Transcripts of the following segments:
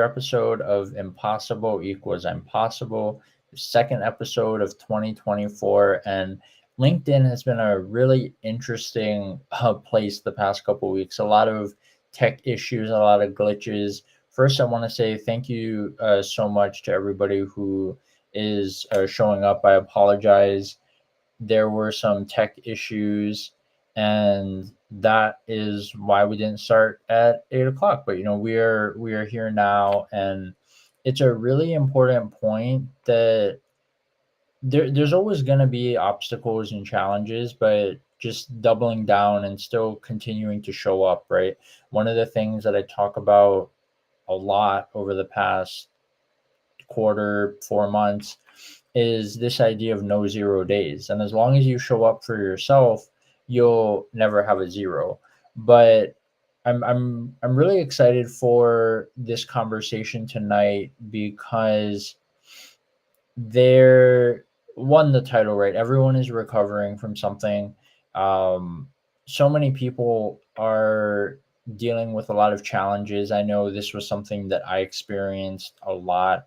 episode of Impossible Equals Impossible, the second episode of 2024. And LinkedIn has been a really interesting place the past couple of weeks. A lot of tech issues, a lot of glitches. First, I want to say thank you so much to everybody who is showing up. I apologize, there were some tech issues, and that is why we didn't start at 8 o'clock. But we are here now, and it's a really important point that there's always going to be obstacles and challenges, but just doubling down and still continuing to show up, right? One of the things that I talk about a lot over the past quarter, 4 months, is this idea of no 0 days. And as long as you show up for yourself, you'll never have a zero. But I'm really excited for this conversation tonight because there won the title, right? Everyone is recovering from something. Um, so many people are dealing with a lot of challenges. I know this was something that I experienced a lot,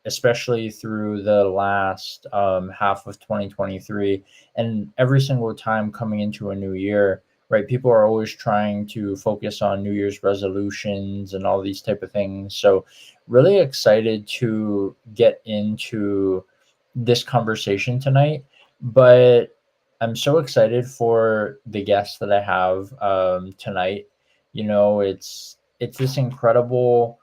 especially through the last half of 2023. And every single time coming into a new year, right, people are always trying to focus on New Year's resolutions and all these type of things. So really excited to get into this conversation tonight. But I'm so excited for the guests that I have tonight. It's this incredible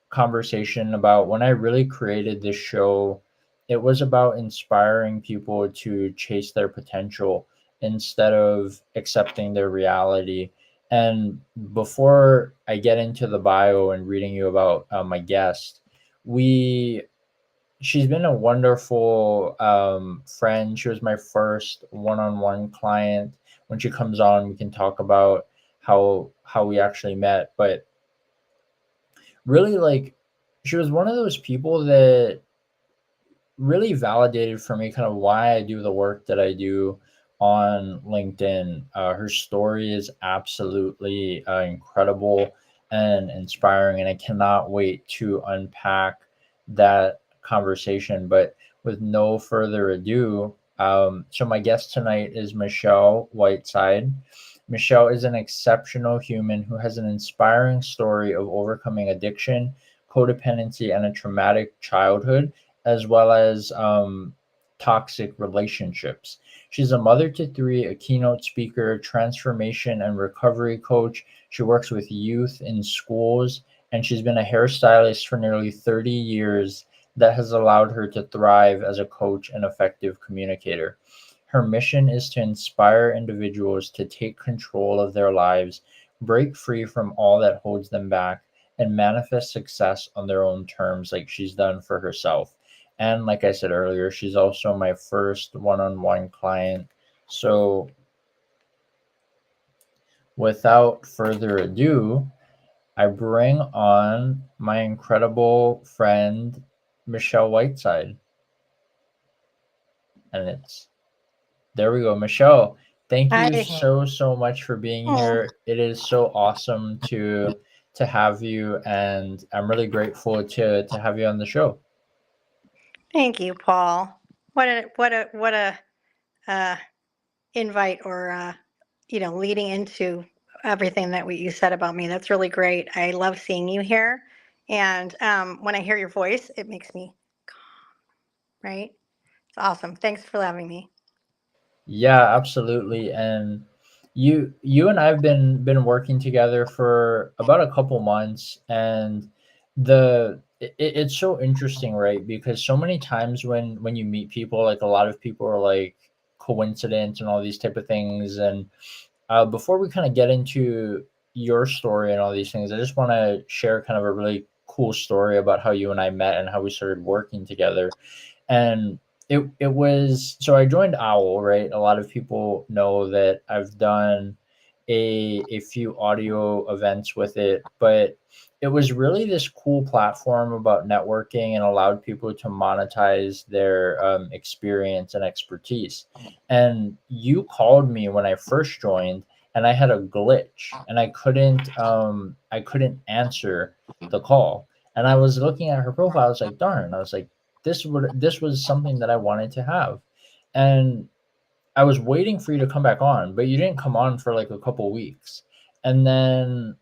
conversation about when I really created this show. It was about inspiring people to chase their potential instead of accepting their reality. And before I get into the bio and reading you about my guest, we she's been a wonderful friend. She was my first one-on-one client. When she comes on, we can talk about how we actually met. But really, like, she was one of those people that really validated for me kind of why I do the work that I do on LinkedIn. Her story is absolutely incredible and inspiring, and I cannot wait to unpack that conversation. But with no further ado, so my guest tonight is Michelle Whiteside. Michelle is an exceptional human who has an inspiring story of overcoming addiction, codependency, and a traumatic childhood, as well as toxic relationships. She's a mother to three, a keynote speaker, transformation and recovery coach. She works with youth in schools, and she's been a hairstylist for nearly 30 years that has allowed her to thrive as a coach and effective communicator. Her mission is to inspire individuals to take control of their lives, break free from all that holds them back, and manifest success on their own terms, like she's done for herself. And like I said earlier, she's also my first one on one client. So without further ado, I bring on my incredible friend, Michelle Whiteside. And there we go. Michelle, thank you Hi. so much for being Oh, here. It is so awesome to have you, and I'm really grateful to have you on the show. thank you, Paul. What a uh, invite or leading into everything that you said about me. That's really great. I love seeing you here, and when I hear your voice, it makes me right. It's awesome. Thanks for having me. Yeah, absolutely. And you and I've been working together for about a couple months, and it's so interesting, right? Because so many times when you meet people, like, a lot of people are like coincidence and all these type of things. And before we kind of get into your story and all these things, I just want to share kind of a really cool story about how you and I met and how we started working together. And it was, so I joined Owl, right? A lot of people know that I've done a few audio events with it, but it was really this cool platform about networking and allowed people to monetize their experience and expertise. And you called me when I first joined, and I had a glitch, and I couldn't answer the call. And I was looking at her profile. I was like, darn. I was like, this was something that I wanted to have, and I was waiting for you to come back on, but you didn't come on for like a couple weeks. And then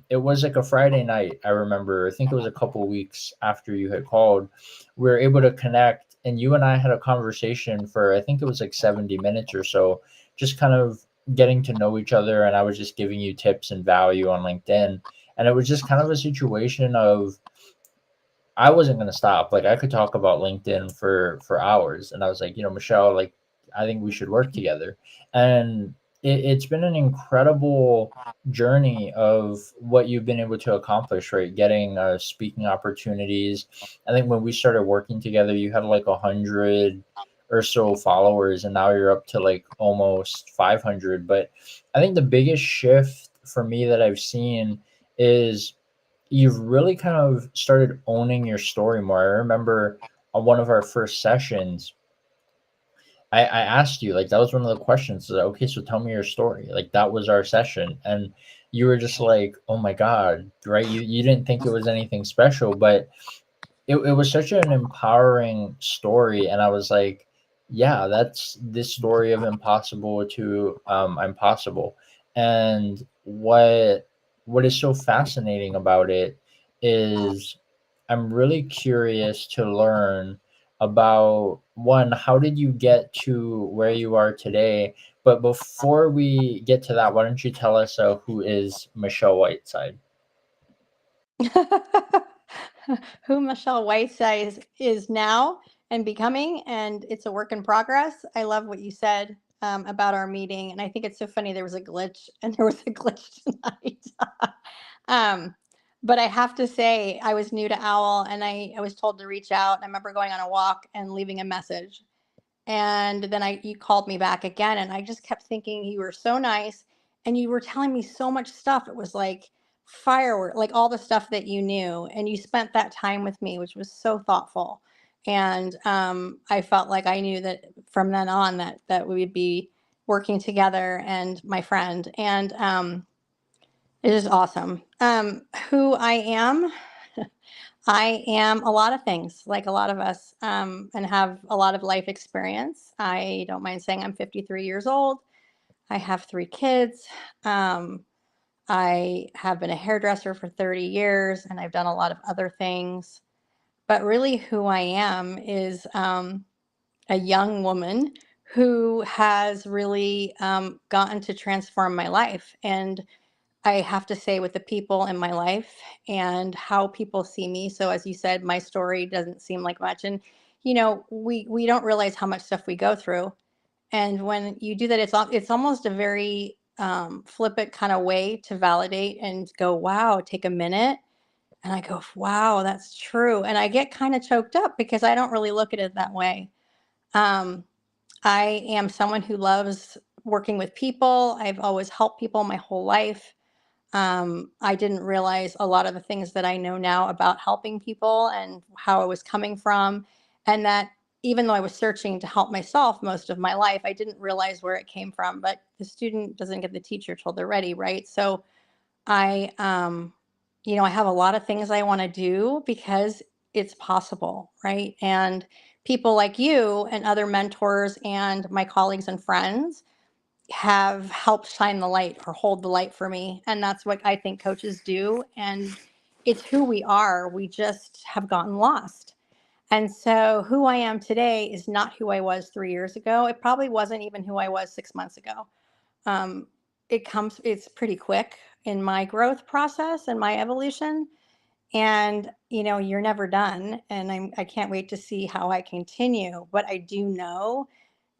it was like a Friday night, I remember. I think it was a couple weeks after you had called. We were able to connect, and you and I had a conversation for, I think it was like 70 minutes or so, just kind of getting to know each other, and I was just giving you tips and value on LinkedIn. And it was just kind of a situation of, I wasn't gonna stop. Like, I could talk about LinkedIn for hours, and I was like, Michelle, like, I think we should work together. And it's been an incredible journey of what you've been able to accomplish, right? Getting speaking opportunities. I think when we started working together, you had like 100 or so followers, and now you're up to like almost 500. But I think the biggest shift for me that I've seen is you've really kind of started owning your story more. I remember on one of our first sessions, I asked you, like, that was one of the questions. Like, okay, so tell me your story. Like, that was our session. And you were just like, oh my God, right? You didn't think it was anything special, but it was such an empowering story. And I was like, yeah, that's this story of impossible to I'm possible. And what is so fascinating about it is I'm really curious to learn about, one, how did you get to where you are today? But before we get to that, why don't you tell us who is Michelle Whiteside? Who Michelle Whiteside is now and becoming, and it's a work in progress. I love what you said about our meeting, and I think it's so funny. There was a glitch, and there was a glitch tonight. um, but I have to say, I was new to Owl, and I was told to reach out. I remember going on a walk and leaving a message, and then you called me back again, and I just kept thinking you were so nice, and you were telling me so much stuff. It was like firework, like all the stuff that you knew, and you spent that time with me, which was so thoughtful. And I felt like I knew that from then on that we would be working together, and my friend. And it is awesome. Who I am. I am a lot of things, like a lot of us, and have a lot of life experience. I don't mind saying I'm 53 years old. I have 3 kids. Um, I have been a hairdresser for 30 years, and I've done a lot of other things. But really, who I am is a young woman who has really gotten to transform my life. And I have to say, with the people in my life and how people see me. So, as you said, my story doesn't seem like much, and we don't realize how much stuff we go through. And when you do that, it's almost a very flippant kind of way to validate and go, "Wow!" Take a minute, and I go, "Wow, that's true." And I get kind of choked up because I don't really look at it that way. Um, I am someone who loves working with people. I've always helped people my whole life. I didn't realize a lot of the things that I know now about helping people and how I was coming from. And that even though I was searching to help myself most of my life, I didn't realize where it came from. But the student doesn't get the teacher till they're ready, right? So I, I have a lot of things I want to do because it's possible, right? And people like you and other mentors and my colleagues and friends have helped shine the light or hold the light for me. And that's what I think coaches do. And it's who we are. We just have gotten lost. And so who I am today is not who I was 3 years ago. It probably wasn't even who I was 6 months ago. Um, it's pretty quick in my growth process and my evolution. And you're never done, and I can't wait to see how I continue. But I do know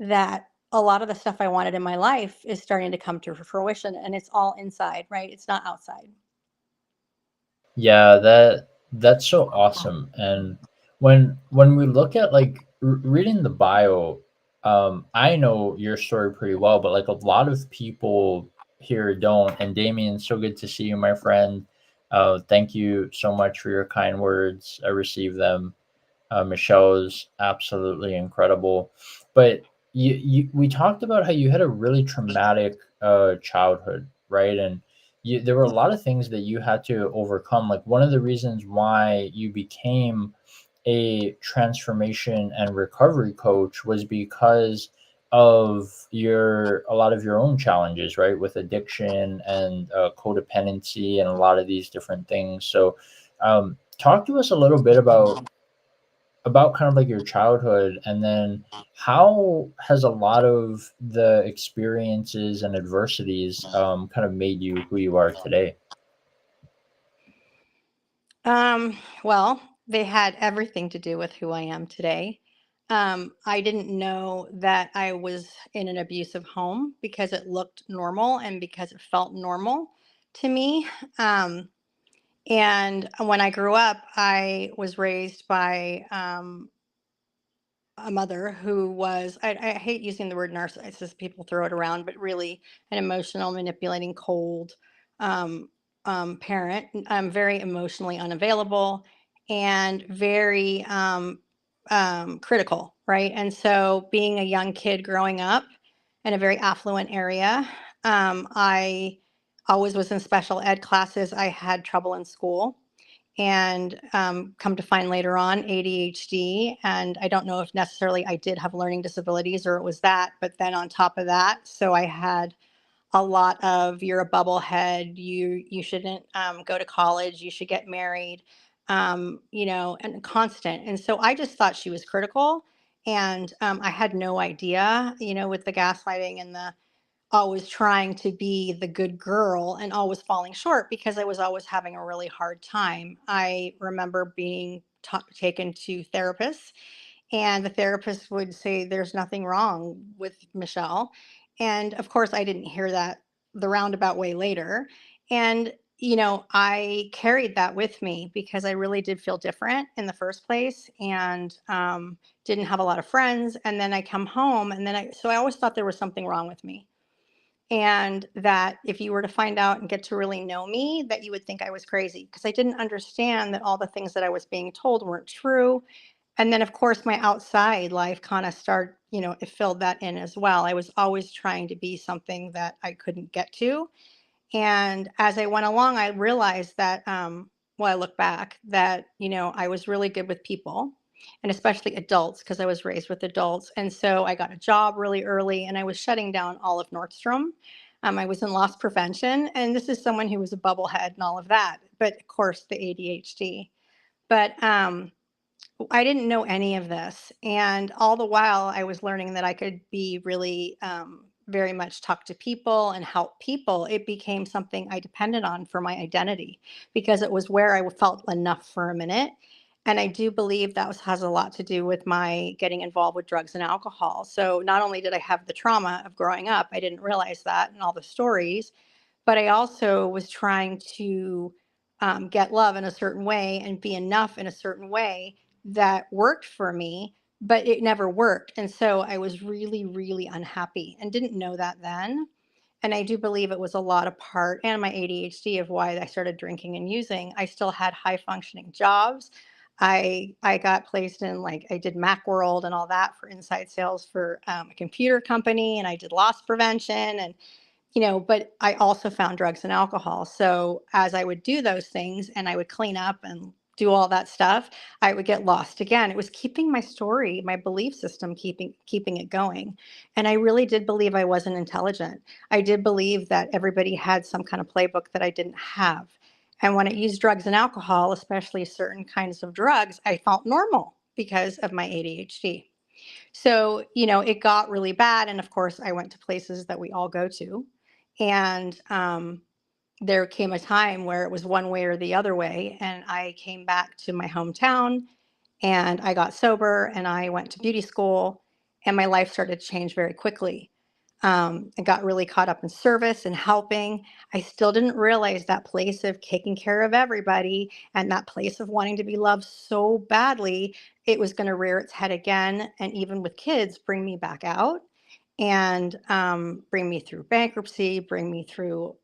that a lot of the stuff I wanted in my life is starting to come to fruition, and it's all inside, right? It's not outside. Yeah, that's so awesome. And when we look at like reading the bio, I know your story pretty well, but like a lot of people here don't. And Damien, so good to see you, my friend. Thank you so much for your kind words. I received them. Michelle's absolutely incredible. But we talked about how you had a really traumatic childhood, right? And there were a lot of things that you had to overcome. Like one of the reasons why you became a transformation and recovery coach was because of your a lot of your own challenges, right, with addiction and codependency and a lot of these different things. So talk to us a little bit about kind of like your childhood, and then how has a lot of the experiences and adversities kind of made you who you are today? Well, they had everything to do with who I am today. I didn't know that I was in an abusive home because it looked normal and because it felt normal to me. Um, and when I grew up, I was raised by a mother who was, I hate using the word narcissist, people throw it around, but really an emotional, manipulating, cold um, parent. I'm very emotionally unavailable and very critical, right? And so being a young kid growing up in a very affluent area, I always was in special ed classes. I had trouble in school, and come to find later on ADHD. And I don't know if necessarily I did have learning disabilities or it was that, but then on top of that, so I had a lot of you're a bubblehead, you shouldn't go to college, you should get married, and constant. And so I just thought she was critical, and I had no idea, with the gaslighting and the always trying to be the good girl and always falling short because I was always having a really hard time. I remember being taken to therapists, and the therapist would say, "There's nothing wrong with Michelle." And of course, I didn't hear that the roundabout way later. And, I carried that with me because I really did feel different in the first place, and didn't have a lot of friends. And then I come home, and then so I always thought there was something wrong with me, and that if you were to find out and get to really know me, that you would think I was crazy because I didn't understand that all the things that I was being told weren't true. And then of course my outside life kind of it filled that in as well. I was always trying to be something that I couldn't get to, and as I went along, I realized that, well, I look back that, I was really good with people, and especially adults because I was raised with adults. And so I got a job really early, and I was shutting down all of Nordstrom. I was in loss prevention, and this is someone who was a bubblehead and all of that, but of course the ADHD. But I didn't know any of this. And all the while, I was learning that I could be really very much talk to people and help people. It became something I depended on for my identity because it was where I felt enough for a minute. And I do believe that has a lot to do with my getting involved with drugs and alcohol. So not only did I have the trauma of growing up, I didn't realize that and all the stories, but I also was trying to get love in a certain way and be enough in a certain way that worked for me, but it never worked. And so I was really, really unhappy and didn't know that then. And I do believe it was a lot of part and my ADHD of why I started drinking and using. I still had high functioning jobs. I got placed in, like, I did Macworld and all that for inside sales for a computer company, and I did loss prevention, and but I also found drugs and alcohol. So as I would do those things and I would clean up and do all that stuff, I would get lost again. It was keeping my story, my belief system, keeping it going. And I really did believe I wasn't intelligent. I did believe that everybody had some kind of playbook that I didn't have. And when I used drugs and alcohol, especially certain kinds of drugs, I felt normal because of my ADHD. So, it got really bad. And of course, I went to places that we all go to. And there came a time where it was one way or the other way. And I came back to my hometown, and I got sober, and I went to beauty school, and my life started to change very quickly. I got really caught up in service and helping. I still didn't realize that place of taking care of everybody and that place of wanting to be loved so badly, it was going to rear its head again. And even with kids, bring me back out and bring me through bankruptcy, bring me through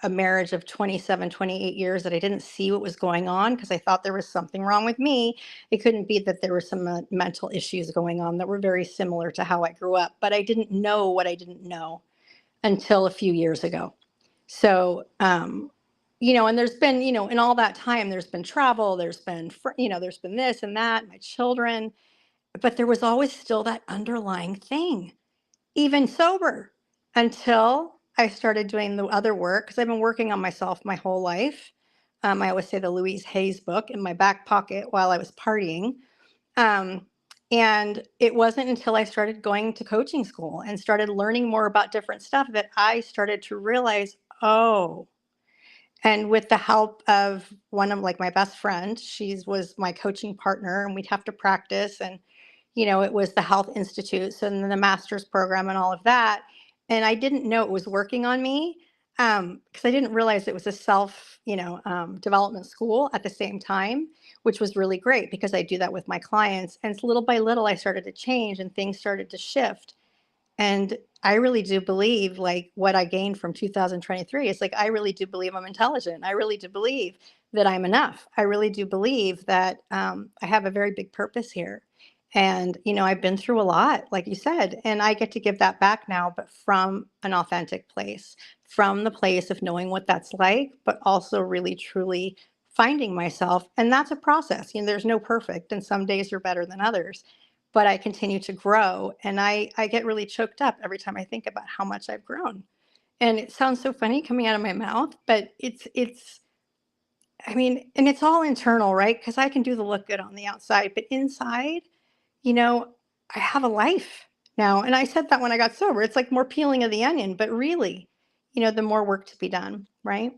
a marriage of 27, 28 years that I didn't see what was going on because I thought there was something wrong with me. It couldn't be that there were some mental issues going on that were very similar to how I grew up, but I didn't know what I didn't know. until a few years ago. So, and there's been, in all that time, there's been travel, there's been, there's been this and that, my children, but there was always still that underlying thing, even sober, until I started doing the other work, because I've been working on myself my whole life. I always say the Louise Hayes book in my back pocket while I was partying. Um, and it wasn't until I started going to coaching school and started learning more about different stuff that I started to realize, oh, and with the help of one of like my best friend, she was my coaching partner, and we'd have to practice. And it was the Health Institutes and then the master's program and all of that. And I didn't know it was working on me, because I didn't realize it was a self, development school at the same time, which was really great because I do that with my clients. And little by little, I started to change and things started to shift. And I really do believe, like, what I gained from 2023 is like, I really do believe I'm intelligent. I really do believe that I'm enough. I really do believe that I have a very big purpose here. And, I've been through a lot, like you said, and I get to give that back now, but from an authentic place, from the place of knowing what that's like, but also really, truly finding myself. And that's a process. There's no perfect, and some days are better than others, but I continue to grow. And I get really choked up every time I think about how much I've grown. And it sounds so funny coming out of my mouth, but I mean, and it's all internal, right? Because I can do the look good on the outside, but inside, you know, I have a life now. And I said that when I got sober. It's like more peeling of the onion, but really, the more work to be done, right?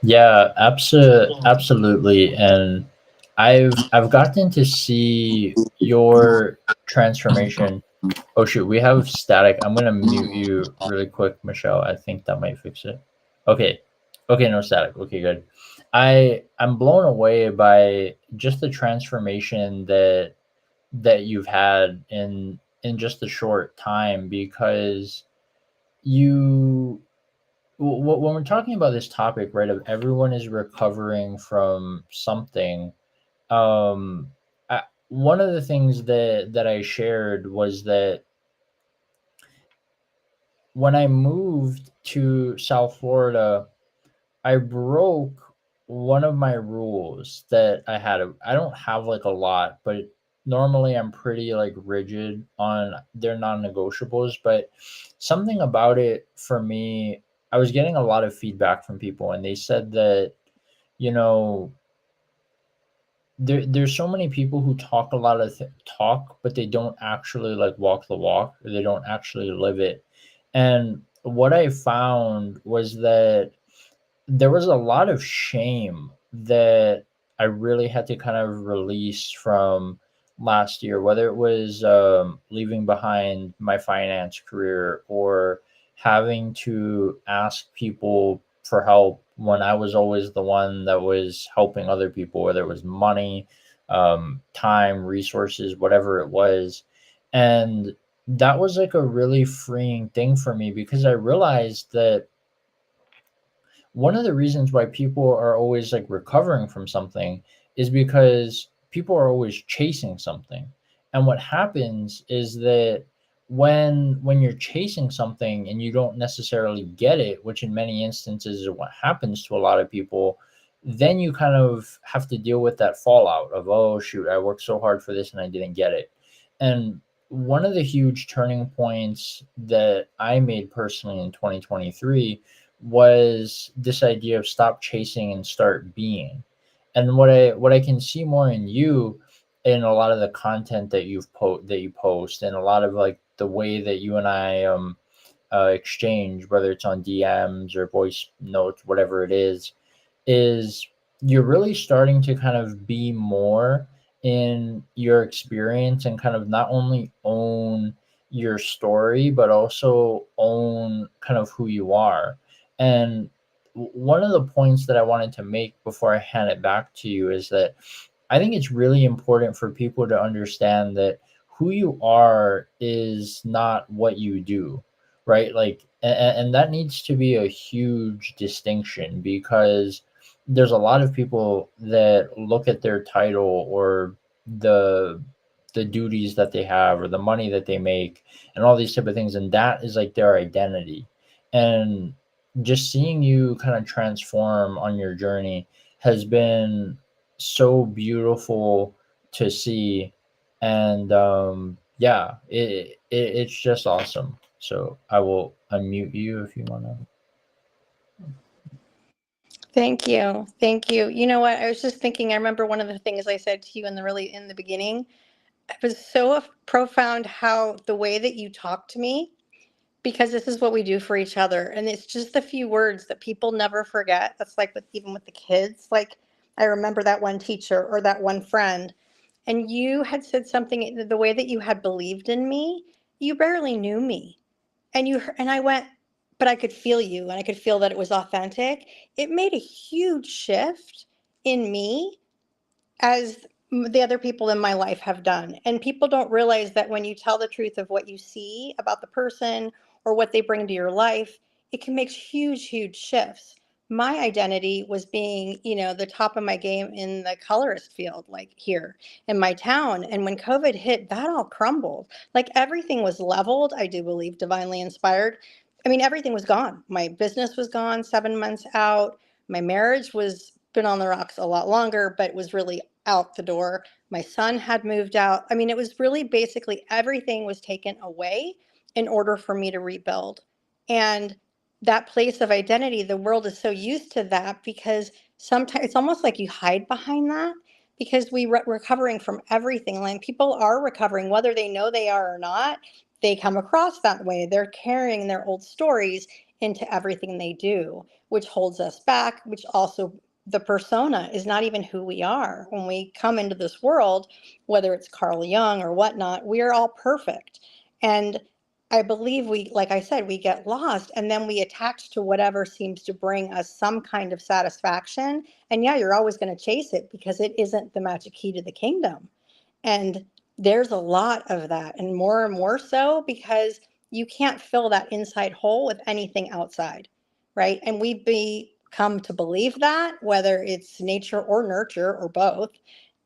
Yeah, absolutely. And I've gotten to see your transformation. Oh shoot, we have static. I'm gonna mute you really quick, Michelle. I think that might fix it. Okay. Okay, no static. Okay, good. I'm blown away by just the transformation that you've had in just a short time, because you when we're talking about this topic, right, of everyone is recovering from something. um One of the things that I shared was that when I moved to South Florida, I broke one of my rules that I had. I don't have like a lot, but normally I'm pretty like rigid on their non-negotiables. But something about it for me, I was getting a lot of feedback from people, and they said that, you know, there's so many people who talk a lot of talk, but they don't actually like walk the walk, or they don't actually live it. And what I found was that there was a lot of shame that I really had to kind of release from last year, whether it was leaving behind my finance career, or having to ask people for help when I was always the one that was helping other people, whether it was money, time, resources, whatever it was. And that was like a really freeing thing for me, because I realized that one of the reasons why people are always like recovering from something is because people are always chasing something. And what happens is that when you're chasing something and you don't necessarily get it, which in many instances is what happens to a lot of people, then you kind of have to deal with that fallout of, oh shoot, I worked so hard for this and I didn't get it. And one of the huge turning points that I made personally in 2023 was this idea of stop chasing and start being. And what I can see more in you, in a lot of the content that that you post, and a lot of like the way that you and I exchange, whether it's on DMs or voice notes, whatever it is you're really starting to kind of be more in your experience, and kind of not only own your story, but also own kind of who you are. And one of the points that I wanted to make before I hand it back to you is that I think it's really important for people to understand that who you are is not what you do, right? Like, and that needs to be a huge distinction, because there's a lot of people that look at their title, or the the duties that they have or the money that they make and all these type of things, and that is like their identity. And just seeing you kind of transform on your journey has been so beautiful to see. And yeah, it's just awesome. So I will unmute you if you want to. Thank you. Thank you. You know what? I was just thinking, I remember one of the things I said to you in the beginning. It was so profound how the way that you talk to me, because this is what we do for each other. And it's just the few words that people never forget. That's like with even with the kids. Like I remember that one teacher or that one friend, and you had said something the way that you had believed in me. You barely knew me. And I went, but I could feel you and I could feel that it was authentic. It made a huge shift in me as the other people in my life have done. And people don't realize that when you tell the truth of what you see about the person or what they bring to your life, it can make huge, huge shifts. My identity was being, the top of my game in the colorist field, like here in my town. And when COVID hit, that all crumbled. Like everything was leveled, I do believe, divinely inspired. I mean, everything was gone. My business was gone 7 months out. My marriage was been on the rocks a lot longer, but was really out the door. My son had moved out. I mean, it was really basically everything was taken away in order for me to rebuild. And that place of identity, the world is so used to that because sometimes it's almost like you hide behind that because recovering from everything. Like people are recovering, whether they know they are or not. They come across that way. They're carrying their old stories into everything they do, which holds us back, which also the persona is not even who we are. When we come into this world, whether it's Carl Jung or whatnot, we are all perfect. And I believe we, like I said, we get lost and then we attach to whatever seems to bring us some kind of satisfaction. And yeah, you're always going to chase it because it isn't the magic key to the kingdom. And there's a lot of that, and more so because you can't fill that inside hole with anything outside, right? And come to believe that, whether it's nature or nurture or both.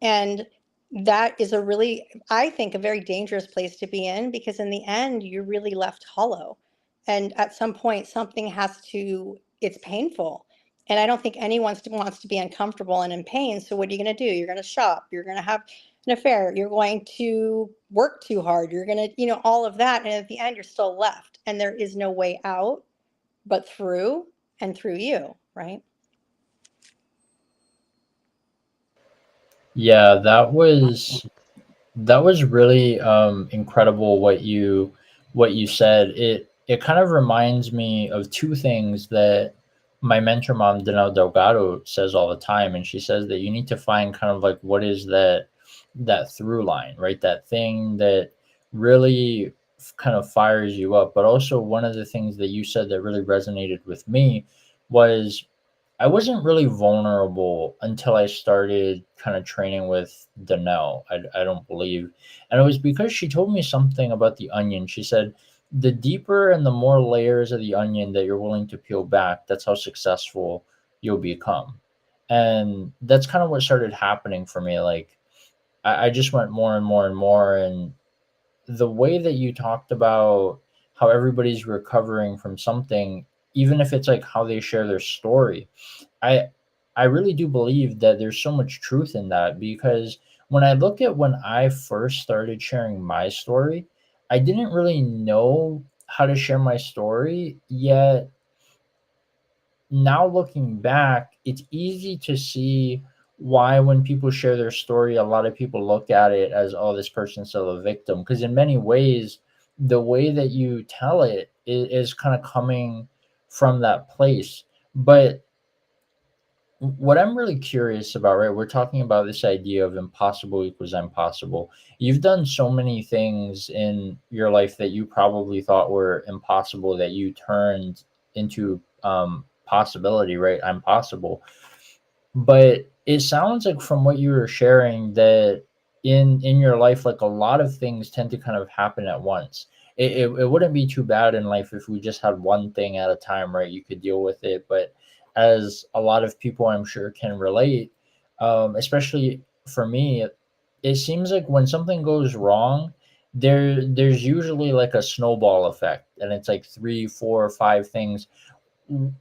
And that is a really, I think, a very dangerous place to be in because in the end, you're really left hollow. And at some point, something has to, it's painful. And I don't think anyone wants to be uncomfortable and in pain. So what are you going to do? You're going to shop. You're going to have an affair. You're going to work too hard. You're going to, all of that. And at the end, you're still left. And there is no way out but through and through you, right? Yeah, that was really incredible what you said. It kind of reminds me of two things that my mentor mom Danelle Delgado says all the time, and she says that you need to find kind of like what is that through line, right? That thing that really kind of fires you up. But also one of the things that you said that really resonated with me was I wasn't really vulnerable until I started kind of training with Danelle. I don't believe. And it was because she told me something about the onion. She said, the deeper and the more layers of the onion that you're willing to peel back, that's how successful you'll become. And that's kind of what started happening for me. Like, I just went more and more and more. And the way that you talked about how everybody's recovering from something, even if it's like how they share their story, I I really do believe that there's so much truth in that because when I look at when I first started sharing my story, I didn't really know how to share my story yet. Now looking back, it's easy to see why when people share their story, a lot of people look at it as, oh, this person's still a victim. Because in many ways, the way that you tell it is kind of coming from that place. But what I'm really curious about, right? We're talking about this idea of impossible equals impossible. You've done so many things in your life that you probably thought were impossible that you turned into possibility, right? I'm possible. But it sounds like from what you were sharing that in your life, like a lot of things tend to kind of happen at once. It wouldn't be too bad in life if we just had one thing at a time, right? You could deal with it. But as a lot of people I'm sure can relate, especially for me, it seems like when something goes wrong, there's usually like a snowball effect, and it's like three, four, or five things.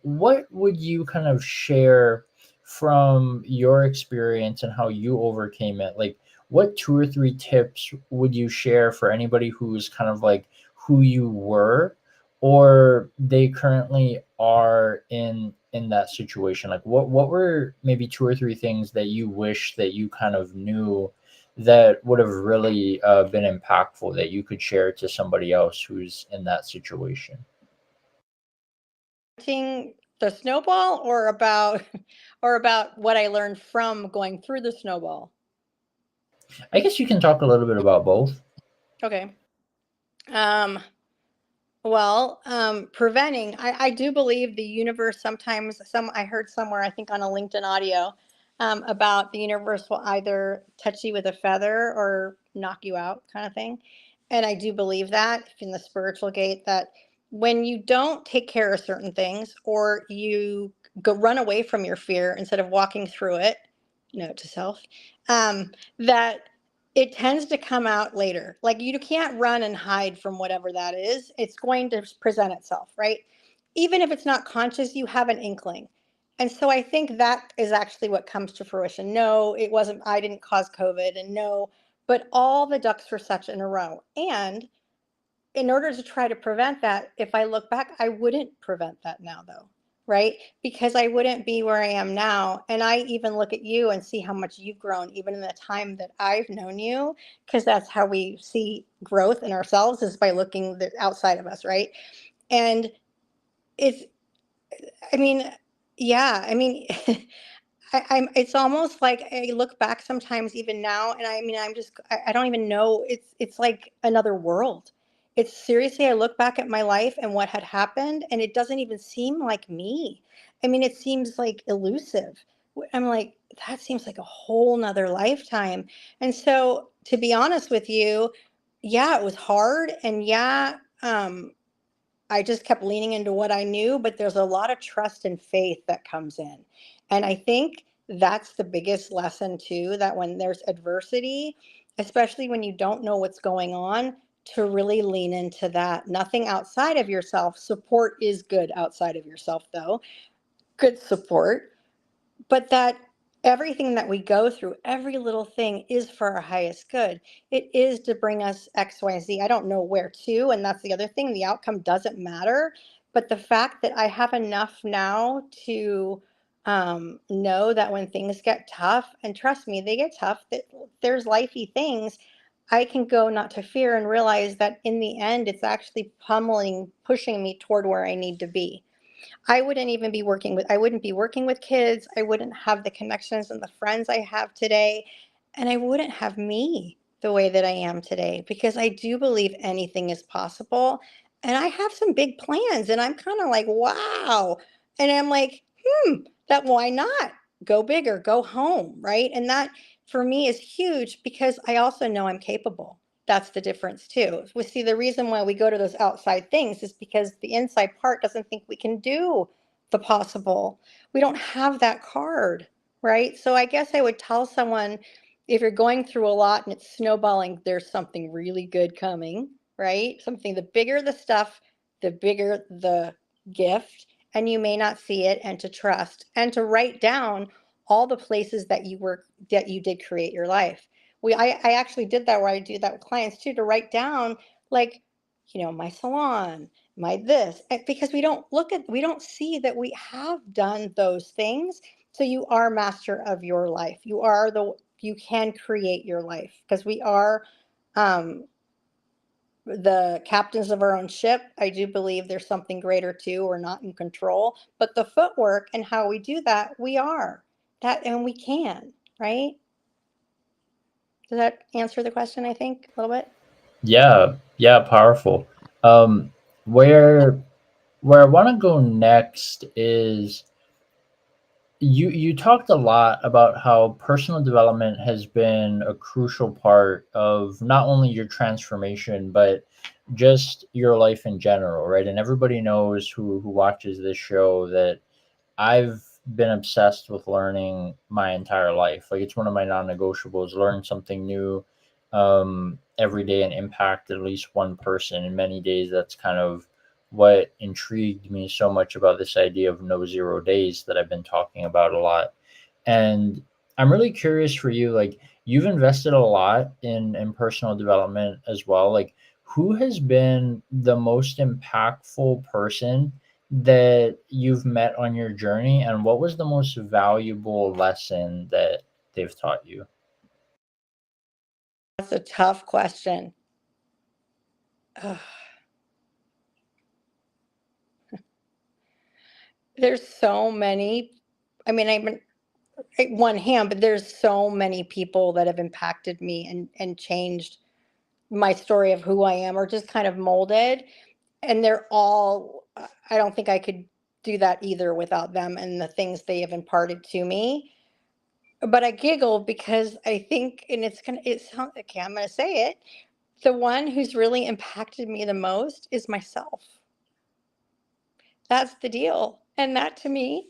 What would you kind of share from your experience and how you overcame it? Like, what two or three tips would you share for anybody who's kind of like who you were, or they currently are in that situation? Like, what were maybe two or three things that you wish that you kind of knew that would have really been impactful that you could share to somebody else who's in that situation? The snowball, or about or about what I learned from going through the snowball? I guess you can talk a little bit about both. Okay. Um, well, preventing, I do believe the universe sometimes, I heard somewhere, I think on a LinkedIn audio, about the universe will either touch you with a feather or knock you out, kind of thing. And I do believe that in the spiritual gate, that when you don't take care of certain things, or you go run away from your fear instead of walking through it, note to self, that it tends to come out later. Like, you can't run and hide from whatever that is. It's going to present itself, right? Even if it's not conscious, you have an inkling. And so I think that is actually what comes to fruition. No, it wasn't, I didn't cause COVID, and no, but all the ducks were such in a row. And in order to try to prevent that, if I look back, I wouldn't prevent that now, though, right? Because I wouldn't be where I am now. And I even look at you and see how much you've grown, even in the time that I've known you, because that's how we see growth in ourselves, is by looking outside of us, right? And it's, I mean, yeah, I mean, I'm. It's almost like I look back sometimes, even now, and I mean, I don't even know. It's like another world. It's seriously. I look back at my life and what had happened, and it doesn't even seem like me. I mean, it seems like elusive. I'm like, that seems like a whole nother lifetime. And so, to be honest with you, yeah, it was hard, and yeah, I just kept leaning into what I knew, but there's a lot of trust and faith that comes in. And I think that's the biggest lesson too, that when there's adversity, especially when you don't know what's going on, to really lean into that. Nothing outside of yourself. Support is good outside of yourself, though. Good support, but that everything that we go through, every little thing, is for our highest good. It is to bring us XYZ. I don't know where to, and that's the other thing. The outcome doesn't matter, but the fact that I have enough now to know that when things get tough, and trust me, they get tough, that there's lifey things, I can go not to fear and realize that in the end, it's actually pummeling, pushing me toward where I need to be. I wouldn't be working with kids. I wouldn't have the connections and the friends I have today. And I wouldn't have me the way that I am today, because I do believe anything is possible. And I have some big plans, and I'm kind of like, wow. And I'm like, that why not? Go bigger, go home, right? And that for me is huge, because I also know I'm capable. That's the difference too. We see the reason why we go to those outside things is because the inside part doesn't think we can do the possible. We don't have that card, right? So I guess I would tell someone, if you're going through a lot and it's snowballing, there's something really good coming, right? Something, the bigger the stuff, the bigger the gift, and you may not see it, and to trust and to write down all the places that you did create your life. I actually did that, where I do that with clients too, to write down, like, my salon, my this, because we don't see that we have done those things. So you are master of your life. You can create your life, because we are um, the captains of our own ship. I do believe there's something greater too. We're not in control, but the footwork and how we do that, we are that, and we can, right? Does that answer the question, I think, a little bit? Yeah, yeah, powerful. Um, where where I want to go next is you talked a lot about how personal development has been a crucial part of not only your transformation but just your life in general, right? And everybody knows who watches this show that I've been obsessed with learning my entire life. Like it's one of my non-negotiables. Learn something new every day and impact at least one person. In many days, that's kind of what intrigued me so much about this idea of no zero days that I've been talking about a lot. And I'm really curious for you, like you've invested a lot in personal development as well. Like who has been the most impactful person that you've met on your journey, and what was the most valuable lesson that they've taught you? That's a tough question. Ugh. There's so many. I mean, I'm at one hand, but there's so many people that have impacted me and changed my story of who I am, or just kind of molded. And they're all, I don't think I could do that either without them and the things they have imparted to me. But I giggle because I think, and okay, I'm gonna say it. The one who's really impacted me the most is myself. That's the deal. And that to me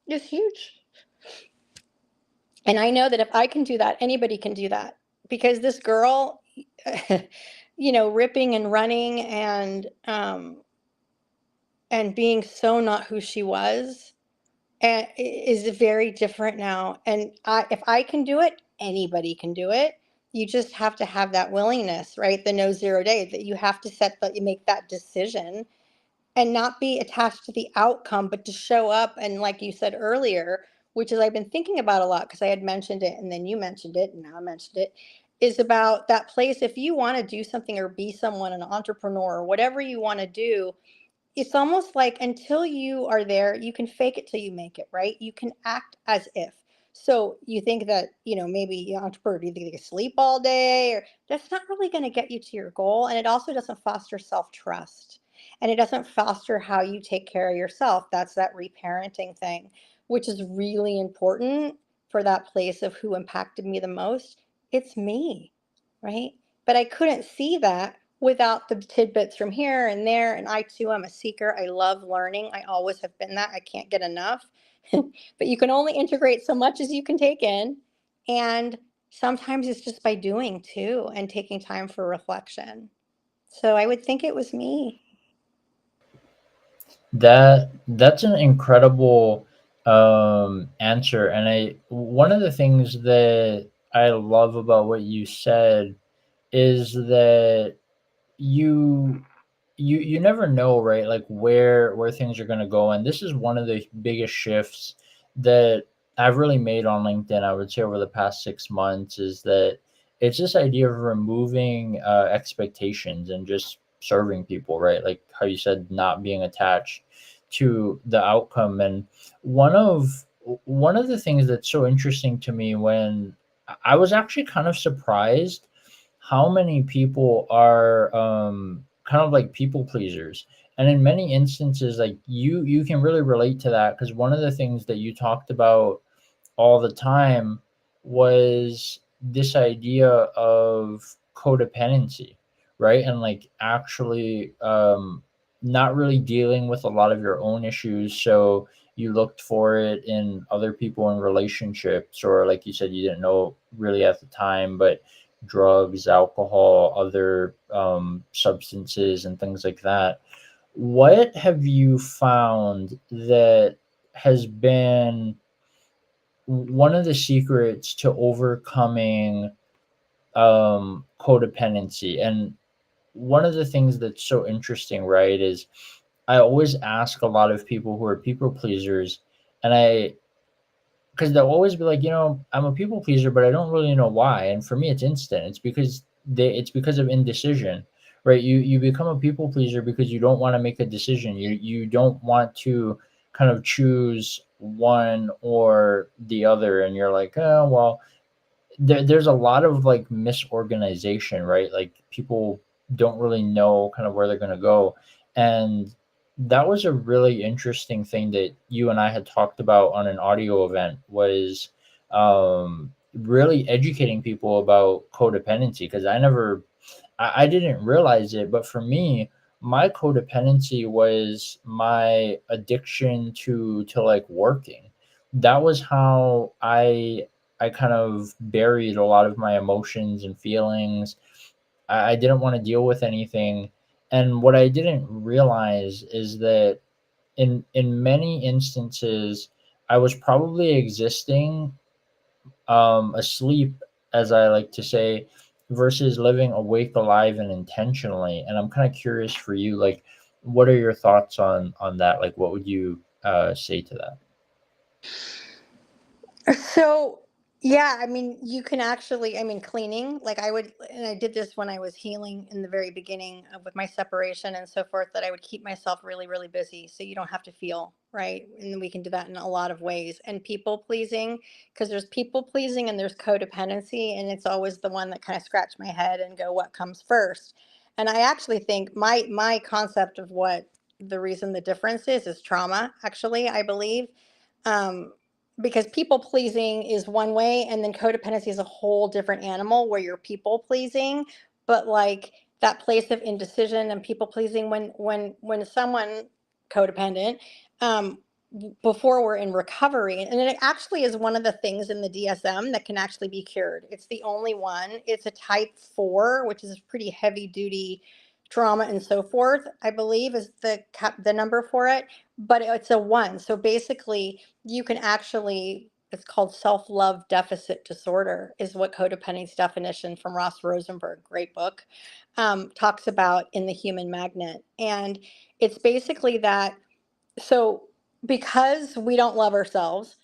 is huge. And I know that if I can do that, anybody can do that. Because this girl, ripping and running and being so not who she was, is very different now. And if I can do it, anybody can do it. You just have to have that willingness, right? The no zero day, that you have to you make that decision and not be attached to the outcome, but to show up. And like you said earlier, which is I've been thinking about a lot because I had mentioned it and then you mentioned it and now I mentioned it, is about that place. If you want to do something or be someone, an entrepreneur, or whatever you want to do, it's almost like until you are there, you can fake it till you make it, right? You can act as if. So you think that, maybe an entrepreneur, do you think they can sleep all day? Or that's not really going to get you to your goal. And it also doesn't foster self-trust. And it doesn't foster how you take care of yourself. That's that reparenting thing, which is really important for that place of who impacted me the most. It's me, right? But I couldn't see that without the tidbits from here and there. And I too am a seeker. I love learning. I always have been that. I can't get enough. But you can only integrate so much as you can take in. And sometimes it's just by doing too and taking time for reflection. So I would think it was me. That's an incredible answer, and I one of the things that I love about what you said is that you you never know, right, like where things are going to go. And this is one of the biggest shifts that I've really made on LinkedIn, I would say, over the past 6 months, is that it's this idea of removing expectations and just serving people, right? Like how you said, not being attached to the outcome. And one of one of the things that's so interesting to me, when I was actually kind of surprised how many people are kind of like people pleasers. And in many instances, like you can really relate to that, because one of the things that you talked about all the time was this idea of codependency, right? And like actually not really dealing with a lot of your own issues, so you looked for it in other people in relationships, or like you said, you didn't know really at the time, but drugs, alcohol, other substances, and things like that. What have you found that has been one of the secrets to overcoming codependency? And one of the things that's so interesting, right, is I always ask a lot of people who are people pleasers, and because they'll always be like, I'm a people pleaser, but I don't really know why. And for me, it's instant. It's because of indecision, right? You become a people pleaser because you don't want to make a decision. You don't want to kind of choose one or the other, and you're like, oh well, there's a lot of like misorganization, right? Like people don't really know kind of where they're going to go. And that was a really interesting thing that you and I had talked about on an audio event, was really educating people about codependency, because I didn't realize it. But for me, my codependency was my addiction to like working. That was how I kind of buried a lot of my emotions and feelings. I didn't want to deal with anything. And what I didn't realize is that in many instances I was probably existing asleep, as I like to say, versus living awake, alive, and intentionally. And I'm kind of curious for you, like, what are your thoughts on that? Like, what would you say to that? So, yeah, I mean, you can actually, I mean, cleaning, like I would, and I did this when I was healing in the very beginning with my separation and so forth, that I would keep myself really, really busy so you don't have to feel, right? And we can do that in a lot of ways. And people pleasing, because there's people pleasing and there's codependency, and it's always the one that kind of scratch my head and go, what comes first? And I actually think my concept of what the reason the difference is trauma, actually, I believe. Um, because people pleasing is one way, and then codependency is a whole different animal where you're people pleasing, but like that place of indecision and people pleasing when someone codependent, um before we're in recovery, and it actually is one of the things in the DSM that can actually be cured. It's the only one. It's a type 4, which is pretty heavy duty trauma and so forth, I believe, is the number for it, but it's a 1. So basically you can actually, it's called self-love deficit disorder is what codependency's definition from Ross Rosenberg, great book, talks about in The Human Magnet. And it's basically that, so because we don't love ourselves,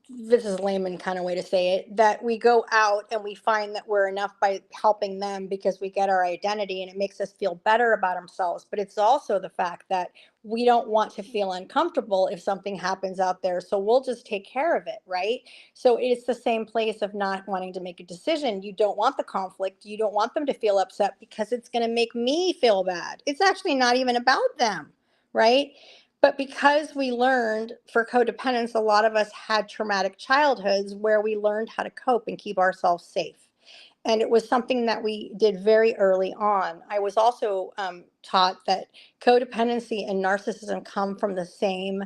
this is a layman kind of way to say it, that we go out and we find that we're enough by helping them because we get our identity and it makes us feel better about ourselves. But it's also the fact that we don't want to feel uncomfortable if something happens out there. So we'll just take care of it, right? So it's the same place of not wanting to make a decision. You don't want the conflict. You don't want them to feel upset because it's going to make me feel bad. It's actually not even about them, right? But because we learned for codependence, a lot of us had traumatic childhoods where we learned how to cope and keep ourselves safe. And it was something that we did very early on. I was also taught that codependency and narcissism come from the same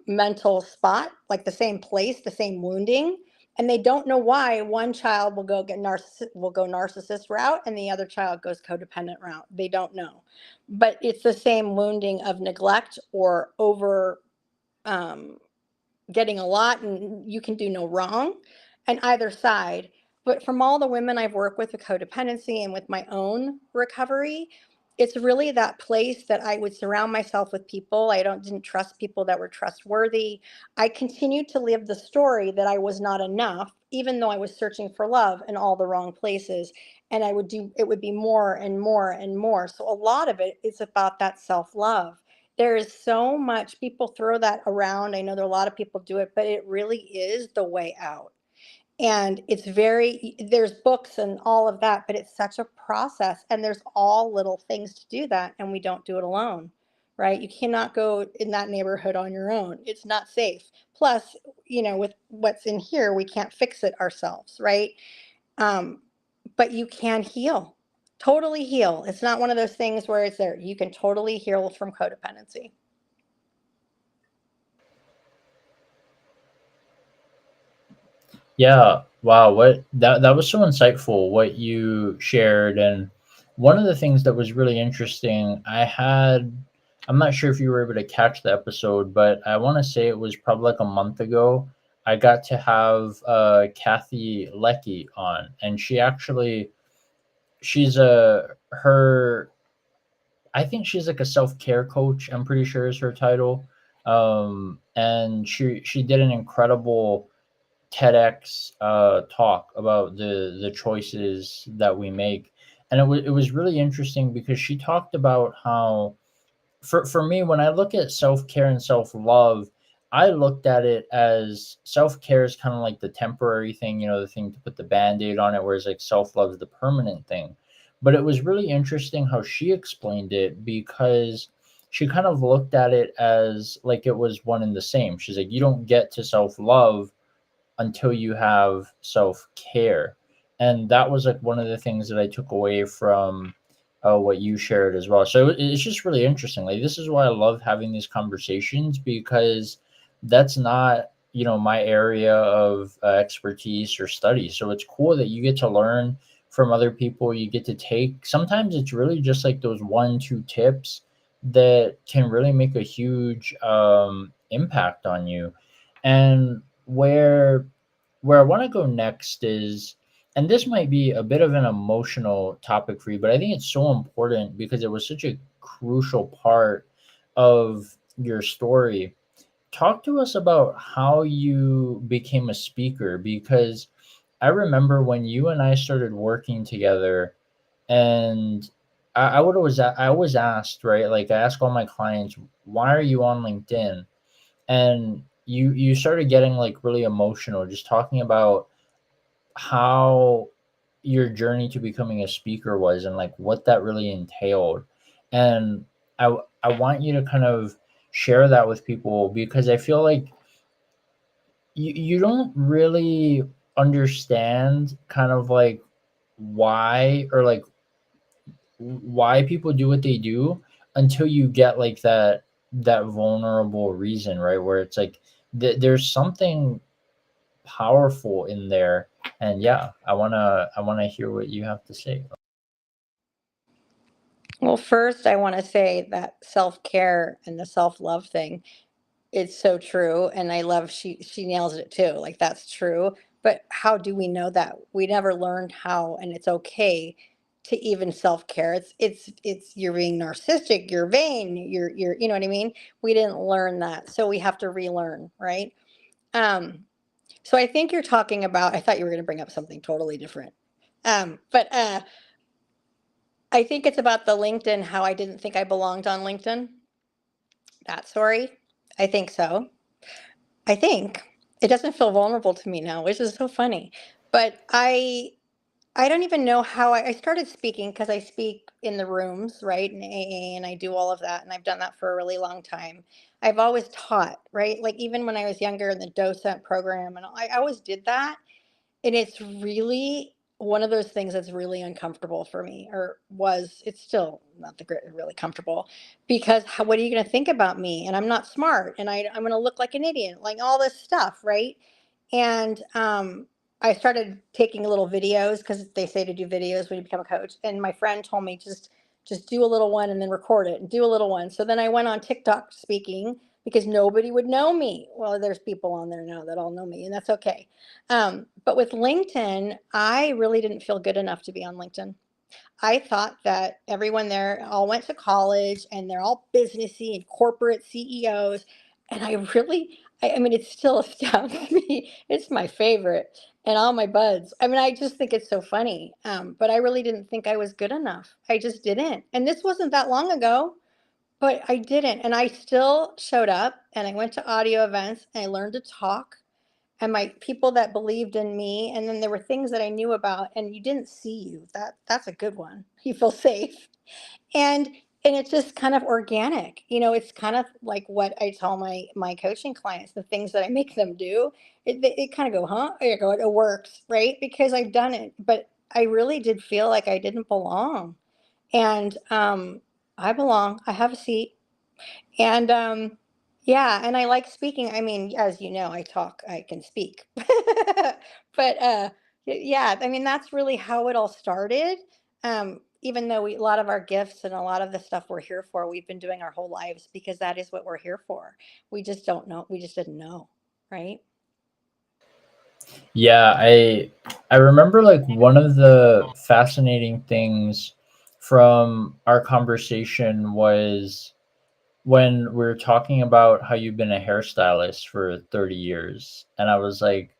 mental spot, like the same place, the same wounding. And they don't know why one child will go narcissist route and the other child goes codependent route. They don't know, but it's the same wounding of neglect or over um, getting a lot, and you can do no wrong on either side. But from all the women I've worked with codependency and with my own recovery, it's really that place that I would surround myself with people. I didn't trust people that were trustworthy. I continued to live the story that I was not enough, even though I was searching for love in all the wrong places. And it would be more and more and more. So a lot of it is about that self-love. There is so much, people throw that around. I know there are a lot of people do it, but it really is the way out. And it's very, there's books and all of that, but it's such a process. And there's all little things to do that. And we don't do it alone, right? You cannot go in that neighborhood on your own. It's not safe. Plus, with what's in here, we can't fix it ourselves, right? Um, but you can heal, totally heal. It's not one of those things where it's there. You can totally heal from codependency. Yeah, wow, what that was so insightful what you shared. And one of the things that was really interesting, I'm not sure if you were able to catch the episode, but I want to say it was probably like a month ago. I got to have Kathy Lecky on, and she's a her I think she's like a self-care coach, I'm pretty sure is her title. And she did an incredible TEDx talk about the choices that we make. And it was really interesting because she talked about how, for me, when I look at self-care and self-love, I looked at it as self-care is kind of like the temporary thing, the thing to put the band-aid on it, whereas like self-love is the permanent thing. But it was really interesting how she explained it, because she kind of looked at it as like it was one and the same. She's like, you don't get to self-love until you have self care. And that was like one of the things that I took away from what you shared as well. So it's just really interesting. Like this is why I love having these conversations, because that's not, my area of expertise or study. So it's cool that you get to learn from other people. You get to take, sometimes it's really just like those 1, 2 tips that can really make a huge impact on you. And where I want to go next is, and this might be a bit of an emotional topic for you, but I think it's so important because it was such a crucial part of your story. Talk to us about how you became a speaker, because I remember when you and I started working together, and I always asked, right? Like I ask all my clients, why are you on LinkedIn? And you started getting like really emotional just talking about how your journey to becoming a speaker was and like what that really entailed. And I want you to kind of share that with people, because I feel like you don't really understand kind of like why, or like why people do what they do until you get like that vulnerable reason, right? Where it's like there's something powerful in there. And yeah, I want to hear what you have to say. Well, first, I want to say that self care and the self love thing, it's so true. And I love she nails it too. Like that's true. But how do we know that? We never learned how, and it's okay to even self care. It's you're being narcissistic, you're vain, you're you know what I mean? We didn't learn that. So we have to relearn, right? Um, so I think you're talking about, I thought you were gonna bring up something totally different. But I think it's about the LinkedIn, how I didn't think I belonged on LinkedIn. That story. I think so. I think it doesn't feel vulnerable to me now, which is so funny. But I don't even know how I started speaking because I speak in the rooms, right, in AA, and I do all of that, and I've done that for a really long time. I've always taught, right, like even when I was younger in the docent program, and I always did that. And it's really one of those things that's really uncomfortable for me, or was, it's still not the great, really comfortable, because how, what are you going to think about me? And I'm not smart, and I'm going to look like an idiot, like all this stuff, right? And I started taking little videos because they say to do videos when you become a coach. And my friend told me just do a little one and then record it and do a little one. So then I went on TikTok speaking because nobody would know me. Well, there's people on there now that all know me, and that's okay. But with LinkedIn, I really didn't feel good enough to be on LinkedIn. I thought that everyone there all went to college and they're all businessy and corporate CEOs. And I mean, it still astounds me. It's my favorite, and all my buds. I mean, I just think it's so funny. But I really didn't think I was good enough. I just didn't. And this wasn't that long ago, but I didn't. And I still showed up and I went to audio events and I learned to talk, and my people that believed in me, and then there were things that I knew about, and you didn't see you, that's a good one. You feel safe. And it's just kind of organic, it's kind of like what I tell my coaching clients, the things that I make them do. It kind of go, huh, you go, it works, right, because I've done it. But I really did feel like I didn't belong. And I belong, I have a seat. And yeah, and I like speaking. I mean, as you know, I talk, I can speak. But yeah, I mean, that's really how it all started. Even though a lot of our gifts and a lot of the stuff we're here for, we've been doing our whole lives because that is what we're here for. We just don't know. We just didn't know, right? Yeah, I remember like one of the fascinating things from our conversation was when we were talking about how you've been a hairstylist for 30 years. And I was like,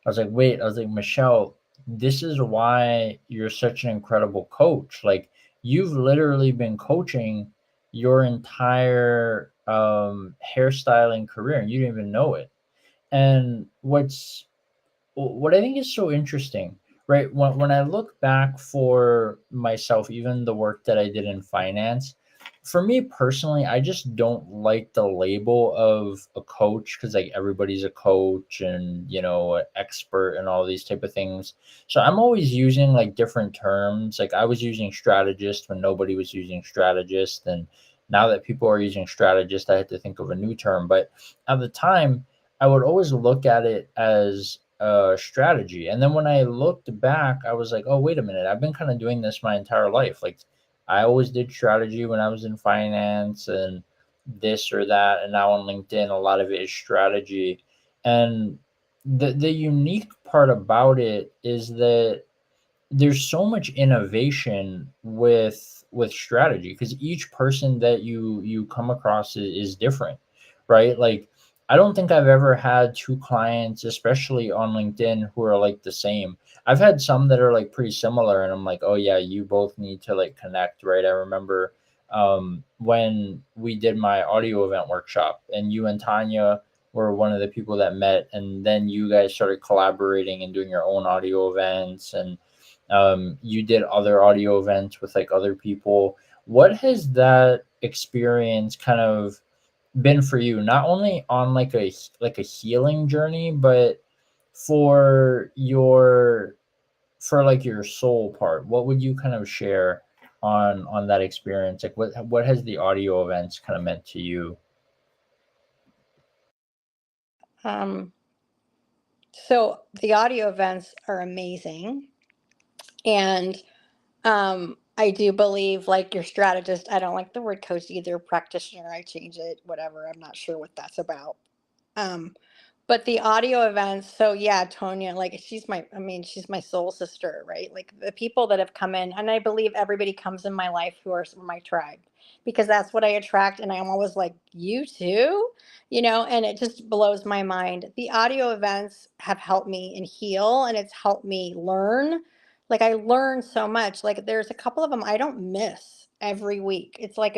wait, I was like, Michelle, this is why you're such an incredible coach. Like you've literally been coaching your entire hairstyling career and you didn't even know it. And what I think is so interesting, right? When I look back for myself, even the work that I did in finance, for me personally, I just don't like the label of a coach because like everybody's a coach and an expert and all these type of things. So I'm always using like different terms. Like I was using strategist when nobody was using strategist, and now that people are using strategist, I had to think of a new term. But at the time, I would always look at it as a strategy, and then when I looked back, I was like, oh wait a minute, I've been kind of doing this my entire life. Like I always did strategy when I was in finance and this or that. And now on LinkedIn, a lot of it is strategy. And the unique part about it is that there's so much innovation with strategy because each person that you come across is different, right? Like I don't think I've ever had two clients, especially on LinkedIn, who are like the same. I've had some that are like pretty similar, and I'm like, oh yeah, you both need to like connect, right? I remember when we did my audio event workshop, and you and Tanya were one of the people that met, and then you guys started collaborating and doing your own audio events, and you did other audio events with like other people. What has that experience kind of been for you, not only on like a healing journey, but for your for like your soul part? What would you kind of share on that experience? Like what has the audio events kind of meant to you? Um, so the audio events are amazing. And I do believe, like your strategist, I don't like the word coach either, practitioner, I change it, whatever. I'm not sure what that's about. Um, but the audio events, so yeah, Tonya, like she's my soul sister, right? Like the people that have come in, and I believe everybody comes in my life who are my tribe because that's what I attract. And I'm always like, you too, and it just blows my mind. The audio events have helped me and heal, and it's helped me learn. Like I learn so much. Like there's a couple of them I don't miss every week. It's like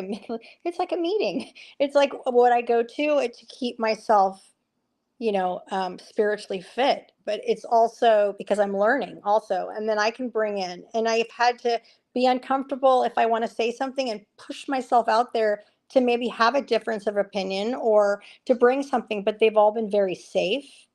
it's like a meeting. It's like what I go to keep myself spiritually fit, but it's also because I'm learning also. And then I can bring in, and I've had to be uncomfortable if I want to say something and push myself out there to maybe have a difference of opinion or to bring something, but they've all been very safe.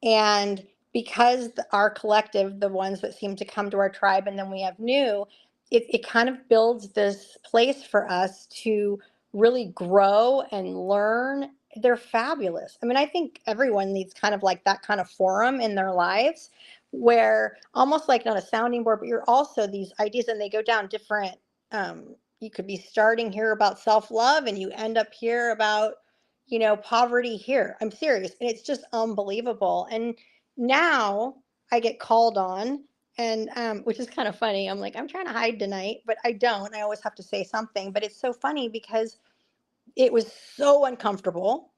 And because our collective, the ones that seem to come to our tribe, and then we have new, it kind of builds this place for us to really grow and learn. They're fabulous. I mean, I think everyone needs kind of like that kind of forum in their lives where almost like not a sounding board, but you're also these ideas and they go down different. You could be starting here about self love and you end up here about poverty here. I'm serious. And it's just unbelievable. And now I get called on, and which is kind of funny. I'm like, I'm trying to hide tonight, but I don't. I always have to say something. But it's so funny because it was so uncomfortable.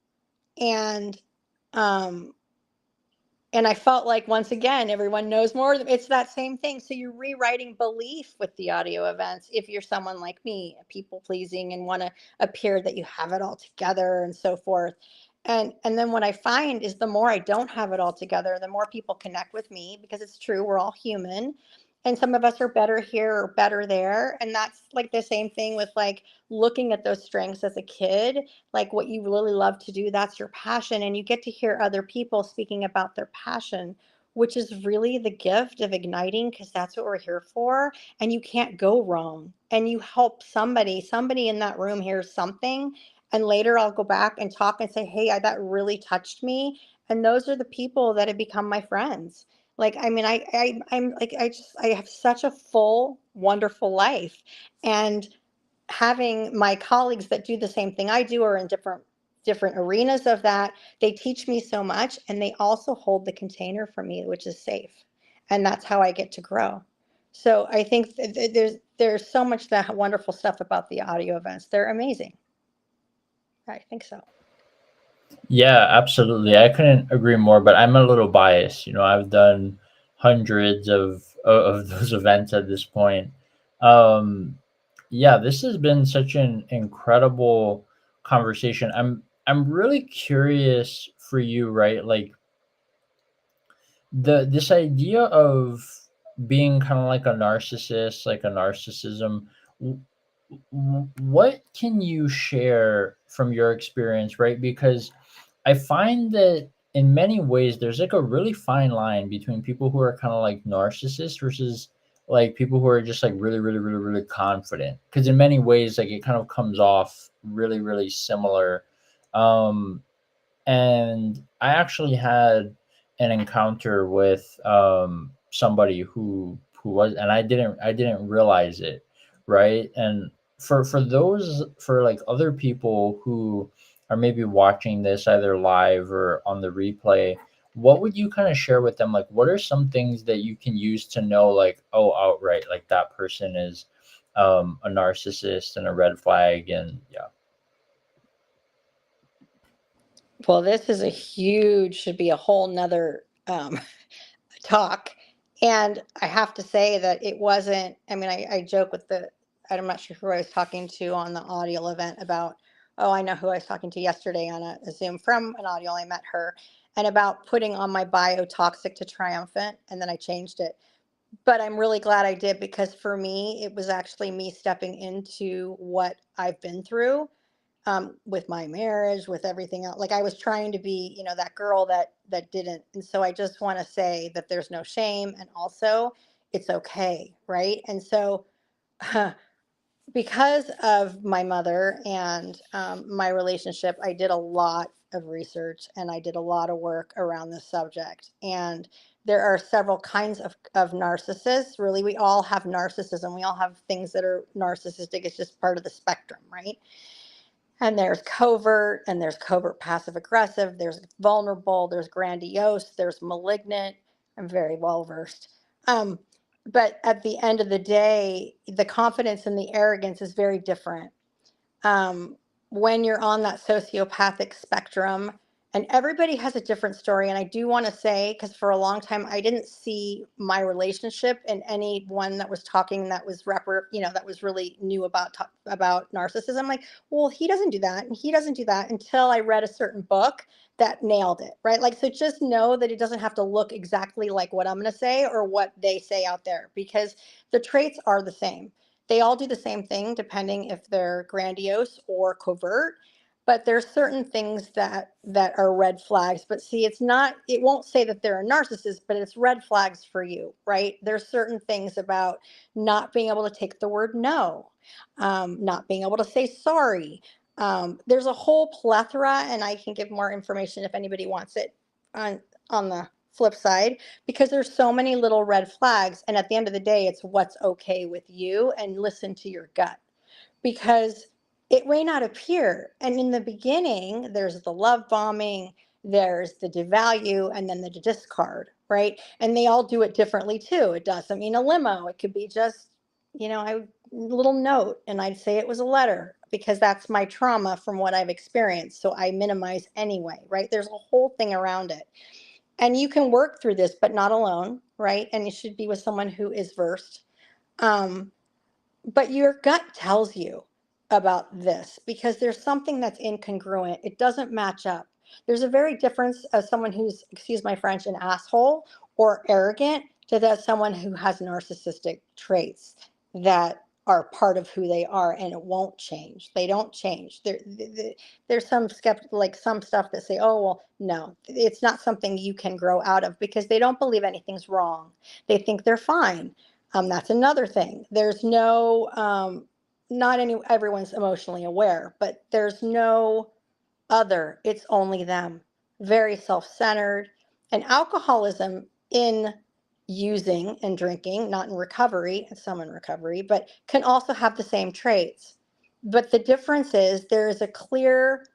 And um, and I felt like once again, everyone knows more. It's that same thing. So you're rewriting belief with the audio events. If you're someone like me, people pleasing and want to appear that you have it all together and so forth. And then what I find is the more I don't have it all together, the more people connect with me because it's true, we're all human. And some of us are better here or better there. And that's like the same thing with like looking at those strengths as a kid, like what you really love to do, that's your passion, and you get to hear other people speaking about their passion, which is really the gift of igniting because that's what we're here for. And you can't go wrong, and you help somebody in that room hears something, and later I'll go back and talk and say, hey, that really touched me. And those are the people that have become my friends. Like I mean I'm like I have such a full wonderful life. And having my colleagues that do the same thing I do or in different arenas of that, they teach me so much, and they also hold the container for me, which is safe. And that's how I get to grow. So I think there's so much that wonderful stuff about the audio events. They're amazing. I think so. Yeah, absolutely. I couldn't agree more, but I'm a little biased. I've done hundreds of those events at this point. Um, yeah, this has been such an incredible conversation. I'm really curious for you, right? Like this idea of being kind of like a narcissist, like a narcissism. what can you share from your experience, right? Because I find that in many ways there's like a really fine line between people who are kind of like narcissists versus like people who are just like really, really, really, really confident. Because in many ways, like it kind of comes off really, really similar. Um, and I actually had an encounter with somebody who was, and I didn't realize it, right? And for those, for like other people who are maybe watching this either live or on the replay, what would you kind of share with them? Like, what are some things that you can use to know, like, oh, outright, like that person is a narcissist and a red flag, and yeah. Well, this is a huge, should be a whole nother talk. And I have to say that it wasn't, I mean, I joke with I'm not sure who I was talking to on the audio event about, oh, I know who I was talking to yesterday on a Zoom from an audio. I met her, and about putting on my bio toxic to triumphant, and then I changed it. But I'm really glad I did, because for me, it was actually me stepping into what I've been through, with my marriage, with everything else. Like I was trying to be, that girl that didn't. And so I just want to say that there's no shame, and also it's okay, right? And so because of my mother and my relationship, I did a lot of research and I did a lot of work around this subject. And there are several kinds of narcissists. Really, we all have narcissism. We all have things that are narcissistic. It's just part of the spectrum, right? And there's covert passive aggressive, there's vulnerable, there's grandiose, there's malignant. I'm very well versed. Um, but at the end of the day, the confidence and the arrogance is very different, um, when you're on that sociopathic spectrum. And everybody has a different story. And I do want to say, because for a long time, I didn't see my relationship in anyone that was talking that was that was really new about narcissism. Like, well, he doesn't do that, and he doesn't do that, until I read a certain book that nailed it, right? Like, so just know that it doesn't have to look exactly like what I'm going to say or what they say out there, because the traits are the same. They all do the same thing, depending if they're grandiose or covert. But there's certain things that are red flags. But see, it won't say that they're a narcissist, but it's red flags for you, right? There's certain things about not being able to take the word no, not being able to say sorry. There's a whole plethora, and I can give more information if anybody wants it on the flip side, because there's so many little red flags. And at the end of the day, it's what's okay with you, and listen to your gut, because it may not appear. And in the beginning, there's the love bombing, there's the devalue, and then the discard, right? And they all do it differently too. It doesn't mean a limo. It could be just, a little note, and I'd say it was a letter, because that's my trauma from what I've experienced. So I minimize anyway, right? There's a whole thing around it. And you can work through this, but not alone, right? And you should be with someone who is versed. Um, but your gut tells you about this, because there's something that's incongruent. It doesn't match up. There's a very difference of someone who's, excuse my French, an asshole or arrogant, to that someone who has narcissistic traits that are part of who they are, and it won't change. They don't change. There's some like some stuff that say, oh, well, no, it's not something you can grow out of, because they don't believe anything's wrong. They think they're fine. That's another thing. There's no, not everyone's emotionally aware, but there's no other. It's only them. Very self-centered. And alcoholism, in using and drinking, not in recovery, some in recovery, but can also have the same traits. But the difference is there is a clear,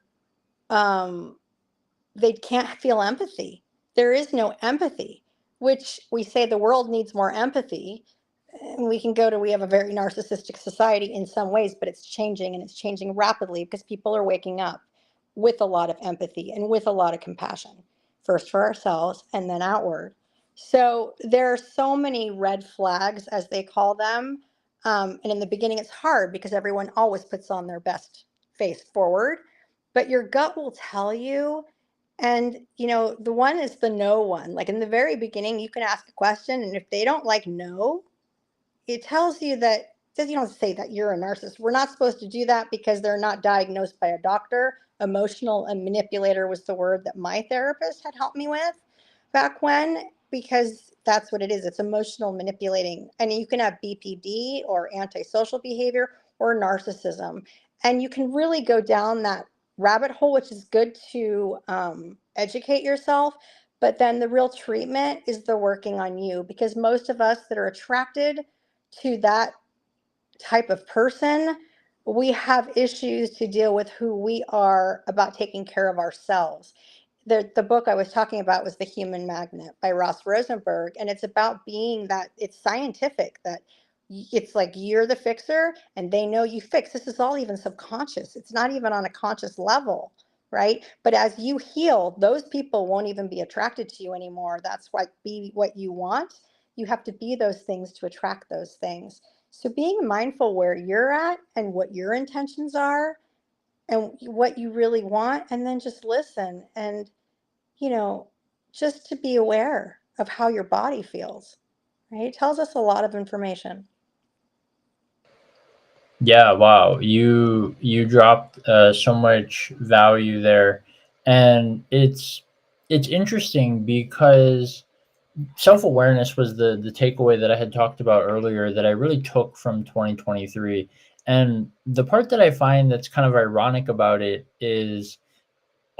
um, they can't feel empathy. There is no empathy, which we say the world needs more empathy. And we have a very narcissistic society in some ways, but it's changing, and it's changing rapidly, because people are waking up with a lot of empathy and with a lot of compassion, first for ourselves and then outward. So there are so many red flags, as they call them. And in the beginning, it's hard, because everyone always puts on their best face forward, but your gut will tell you. And, the one is the no one. Like in the very beginning, you can ask a question, and if they don't like no, it tells you that you don't say that you're a narcissist. We're not supposed to do that because they're not diagnosed by a doctor. Emotional and manipulator was the word that my therapist had helped me with back when, because that's what it is. It's emotional manipulating. And you can have BPD or antisocial behavior or narcissism. And you can really go down that rabbit hole, which is good to educate yourself. But then the real treatment is the working on you, because most of us that are attracted to that type of person, we have issues to deal with who we are about taking care of ourselves. The book I was talking about was The Human Magnet by Ross Rosenberg, and it's about being that, it's scientific, that it's like you're the fixer and they know you fix. This is all even subconscious. It's not even on a conscious level, right? But as you heal, those people won't even be attracted to you anymore. That's why, be what you want. You have to be those things to attract those things. So being mindful where you're at and what your intentions are and what you really want, and then just listen and, you know, just to be aware of how your body feels, right? It tells us a lot of information. Yeah, wow. You dropped so much value there. And it's interesting because self-awareness was the takeaway that I had talked about earlier that I really took from 2023. And the part that I find that's kind of ironic about it is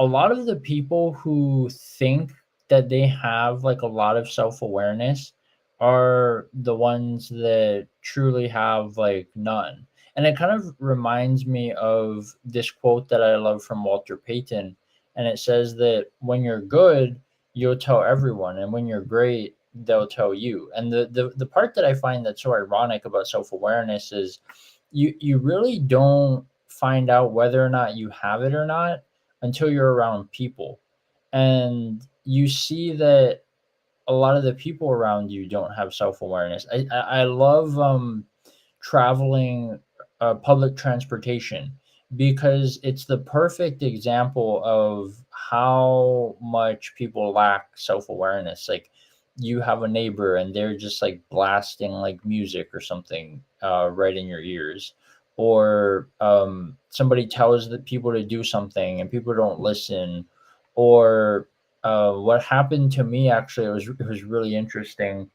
a lot of the people who think that they have like a lot of self-awareness are the ones that truly have like none. And it kind of reminds me of this quote that I love from Walter Payton, and it says that when you're good you'll tell everyone, and when you're great they'll tell you. And the part that I find that's so ironic about self-awareness is you really don't find out whether or not you have it or not until you're around people. And you see that a lot of the people around you don't have self-awareness. I love traveling public transportation because it's the perfect example of how much people lack self-awareness. Like you have a neighbor and they're just like blasting like music or something right in your ears, or somebody tells the people to do something and people don't listen, or what happened to me actually, it was really interesting.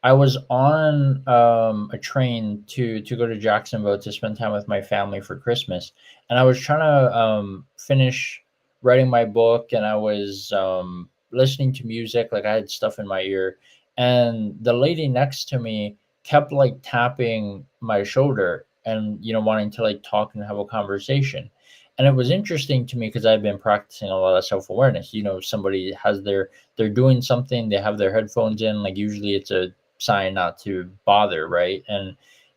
I was on a train to go to Jacksonville to spend time with my family for Christmas, and I was trying to finish writing my book, and I was listening to music, like I had stuff in my ear, and the lady next to me kept like tapping my shoulder and wanting to like talk and have a conversation. And it was interesting to me because I've been practicing a lot of self awareness. Somebody has they're doing something, they have their headphones in, like usually it's a sign not to bother, right? And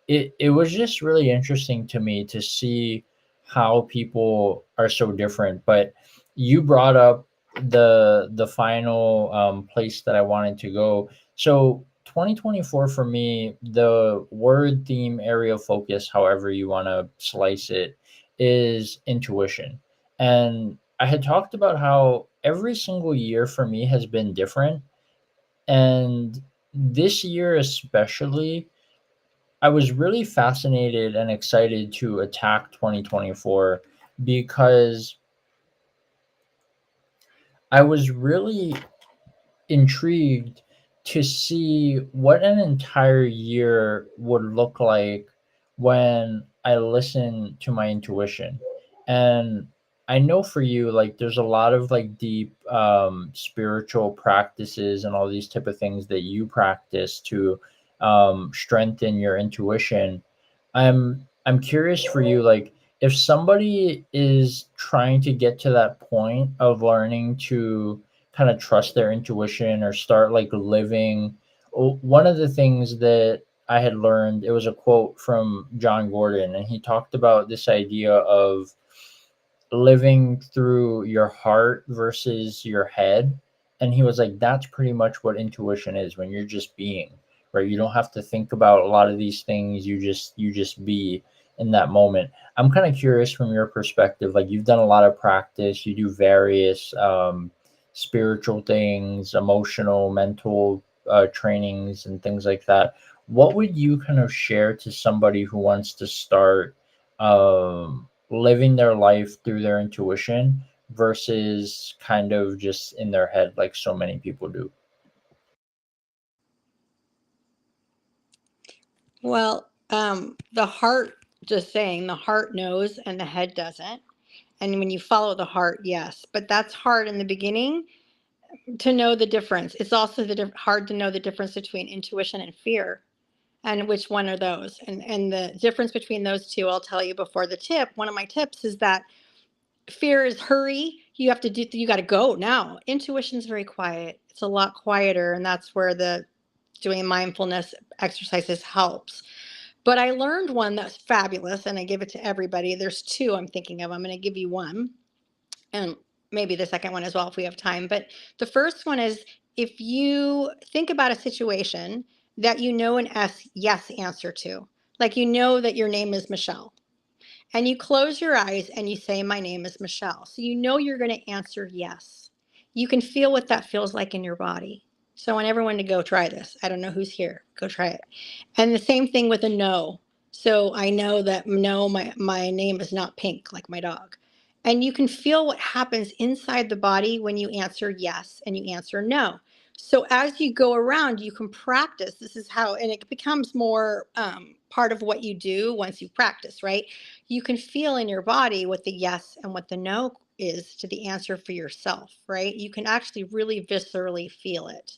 it was just really interesting to me to see how people are so different. But you brought up the final place that I wanted to go. So 2024 for me, the word, theme, area of focus, however you want to slice it, is intuition. And I had talked about how every single year for me has been different, and this year especially, I was really fascinated and excited to attack 2024 because I was really intrigued to see what an entire year would look like when I listen to my intuition. And I know for you, like there's a lot of like deep spiritual practices and all these type of things that you practice to strengthen your intuition. I'm curious for you, like if somebody is trying to get to that point of learning to kind of trust their intuition or start like living. One of the things that I had learned, it was a quote from John Gordon, and he talked about this idea of living through your heart versus your head. And he was like, that's pretty much what intuition is, when you're just being, right? You don't have to think about a lot of these things. You just be in that moment. I'm kind of curious from your perspective, like you've done a lot of practice, you do various spiritual things, emotional, mental trainings and things like that. What would you kind of share to somebody who wants to start living their life through their intuition versus kind of just in their head like so many people do? Well, the heart, just saying, the heart knows and the head doesn't. And when you follow the heart, yes, but that's hard in the beginning to know the difference. It's also hard to know the difference between intuition and fear, and which one are those. And the difference between those two, I'll tell you before the tip. One of my tips is that fear is hurry. You got to go now. Intuition is very quiet. It's a lot quieter, and that's where the doing mindfulness exercises helps. But I learned one that's fabulous, and I give it to everybody. There's two I'm thinking of. I'm going to give you one, and maybe the second one as well if we have time. But the first one is, if you think about a situation that you know an yes answer to, like you know that your name is Michelle, and you close your eyes and you say, "My name is Michelle." So you know you're going to answer yes. You can feel what that feels like in your body. So I want everyone to go try this. I don't know who's here. Go try it. And the same thing with a no. So I know that no, my name is not Pink, like my dog. And you can feel what happens inside the body when you answer yes and you answer no. So as you go around, you can practice. This is how, and it becomes more part of what you do once you practice, right? You can feel in your body what the yes and what the no is to the answer for yourself, right? You can actually really viscerally feel it.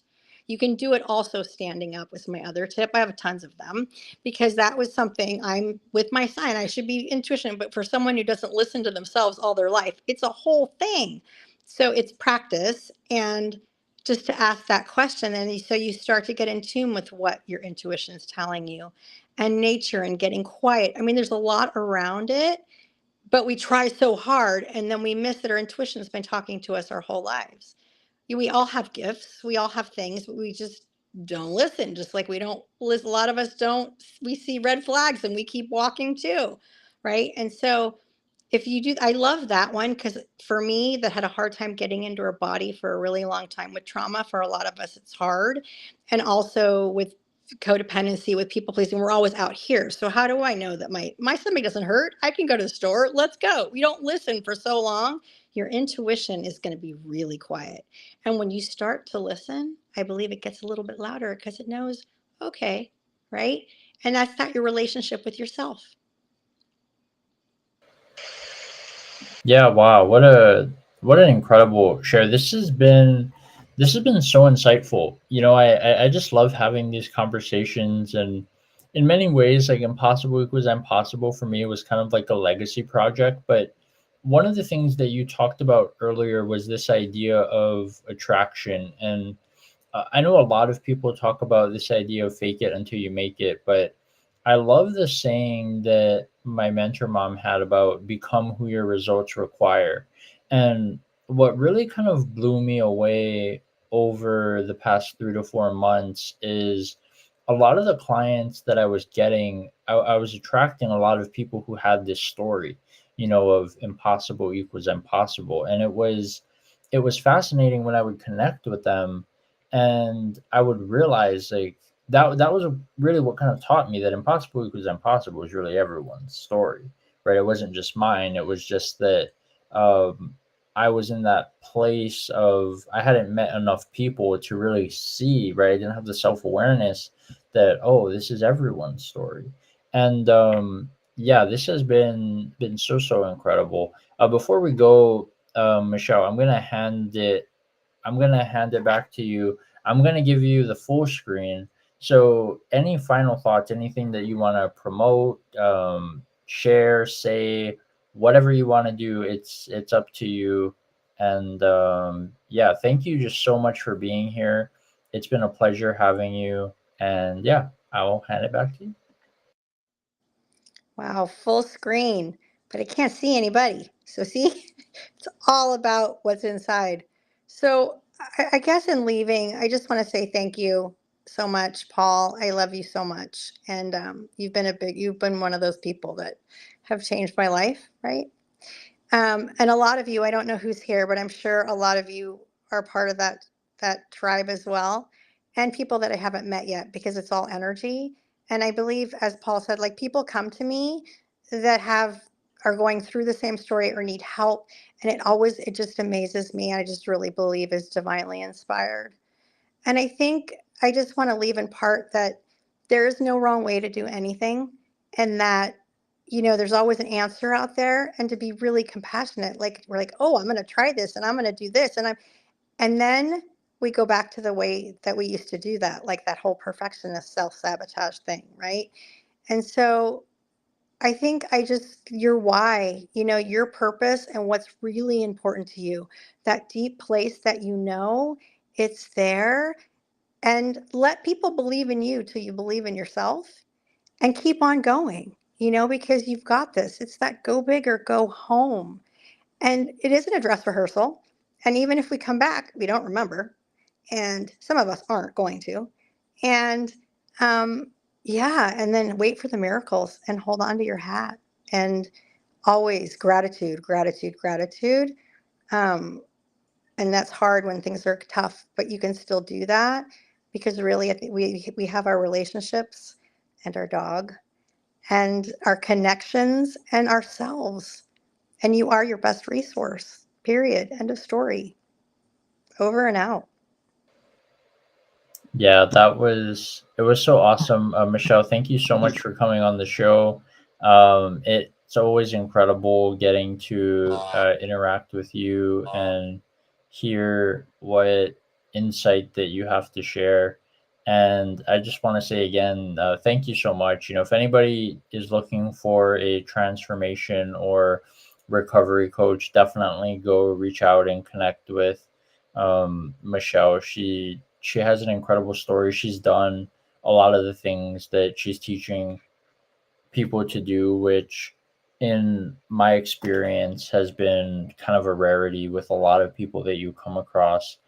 You can do it also standing up, was my other tip. I have tons of them because that was something I'm with my sign. I should be intuition, but for someone who doesn't listen to themselves all their life, it's a whole thing. So it's practice and just to ask that question. And so you start to get in tune with what your intuition is telling you and nature and getting quiet. I mean, there's a lot around it, but we try so hard and then we miss that our intuition's been talking to us our whole lives. We all have gifts, we all have things, but we just don't listen. Just like we don't listen, a lot of us don't, we see red flags and we keep walking too, right? And so if you do, I love that one because for me, that had a hard time getting into her body for a really long time with trauma, for a lot of us, it's hard. And also with codependency, with people pleasing, we're always out here. So how do I know that my stomach doesn't hurt? I can go to the store. Let's go. We don't listen for so long. Your intuition is going to be really quiet. And when you start to listen, I believe it gets a little bit louder because it knows, okay, right? And that's not your relationship with yourself. Yeah, wow, what an incredible share. This has been so insightful. I just love having these conversations, and in many ways, like Impossible Equals Impossible for me was kind of like a legacy project. But one of the things that you talked about earlier was this idea of attraction, and I know a lot of people talk about this idea of fake it until you make it, but I love the saying that my mentor mom had about become who your results require. And what really kind of blew me away over the past 3 to 4 months is a lot of the clients that I was getting, I was attracting a lot of people who had this story, of impossible equals impossible. And it was fascinating when I would connect with them and I would realize like that was really what kind of taught me that impossible equals impossible is really everyone's story, right? It wasn't just mine. It was just that um, I was in that place of I hadn't met enough people to really see, right? I didn't have the self awareness that this is everyone's story, and yeah, this has been so incredible. Before we go, Michelle, I'm gonna hand it back to you. I'm gonna give you the full screen. So, any final thoughts? Anything that you want to promote, share, say, whatever you want to do. It's up to you. And yeah, thank you just so much for being here. It's been a pleasure having you. And yeah, I will hand it back to you. Wow, full screen, but I can't see anybody. So see, it's all about what's inside. So I guess in leaving, I just want to say thank you so much, Paul. I love you so much, and you've been one of those people that have changed my life, right? And a lot of you, I don't know who's here, but I'm sure a lot of you are part of that tribe as well. and people that I haven't met yet, because it's all energy. And I believe, as Paul said, like, people come to me that are going through the same story or need help, and it just amazes me. I just really believe is divinely inspired. And I think I just want to leave in part that there is no wrong way to do anything, and that, there's always an answer out there, and to be really compassionate. Like, we're like, oh, I'm going to try this and I'm going to do this. And then we go back to the way that we used to do that, like that whole perfectionist self sabotage thing, right? And so I think your why, your purpose and what's really important to you, that deep place that it's there, and let people believe in you till you believe in yourself, and keep on going, because you've got this. It's that go big or go home. And it isn't a dress rehearsal. And even if we come back, we don't remember. And some of us aren't going to. And um, yeah, and then wait for the miracles and hold on to your hat. And always gratitude, gratitude, gratitude. Um, and that's hard when things are tough, but you can still do that, because really, I think we have our relationships and our dog and our connections and ourselves, and you are your best resource. Period. End of story. Over and out. Yeah, it was so awesome, Michelle. Thank you so much for coming on the show. It's always incredible getting to interact with you and hear what insight that you have to share. And I just want to say again, thank you so much. If anybody is looking for a transformation or recovery coach, definitely go reach out and connect with Michelle. She has an incredible story. She's done a lot of the things that she's teaching people to do, which in my experience has been kind of a rarity with a lot of people that you come across.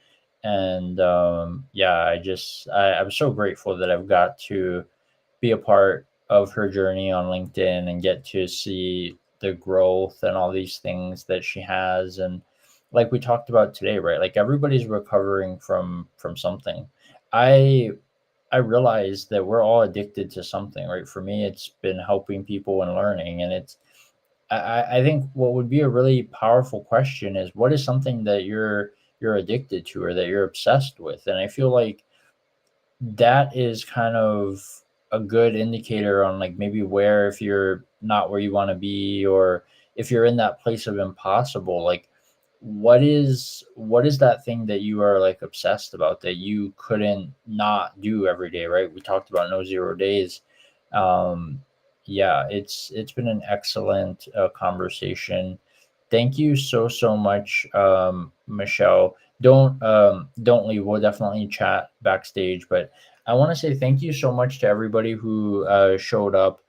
And yeah, I'm so grateful that I've got to be a part of her journey on LinkedIn and get to see the growth and all these things that she has. And like we talked about today, right? Like everybody's recovering from something. I I realize that we're all addicted to something, right? For me, it's been helping people and learning. And I think what would be a really powerful question is, what is something that you're addicted to or that you're obsessed with? And I feel like that is kind of a good indicator on like maybe where, if you're not where you want to be, or if you're in that place of impossible, like what is that thing that you are like obsessed about that you couldn't not do every day, right? We talked about no 0 days. um yeah, it's been an excellent conversation. Thank you so much, Michelle. Don't leave. We'll definitely chat backstage, but I want to say thank you so much to everybody who showed up.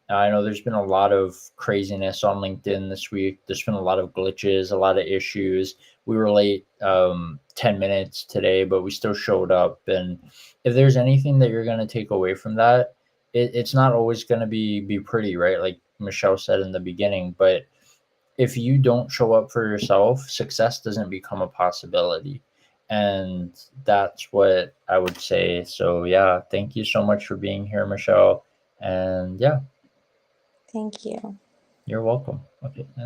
I know there's been a lot of craziness on LinkedIn this week. There's been a lot of glitches, a lot of issues. We were late 10 minutes today, but we still showed up. And if there's anything that you're going to take away from that, it's not always going to be pretty, right? Like Michelle said in the beginning, but if you don't show up for yourself, success doesn't become a possibility. And that's what I would say. So, yeah, thank you so much for being here, Michelle. And yeah, Thank you. you're welcome. Okay.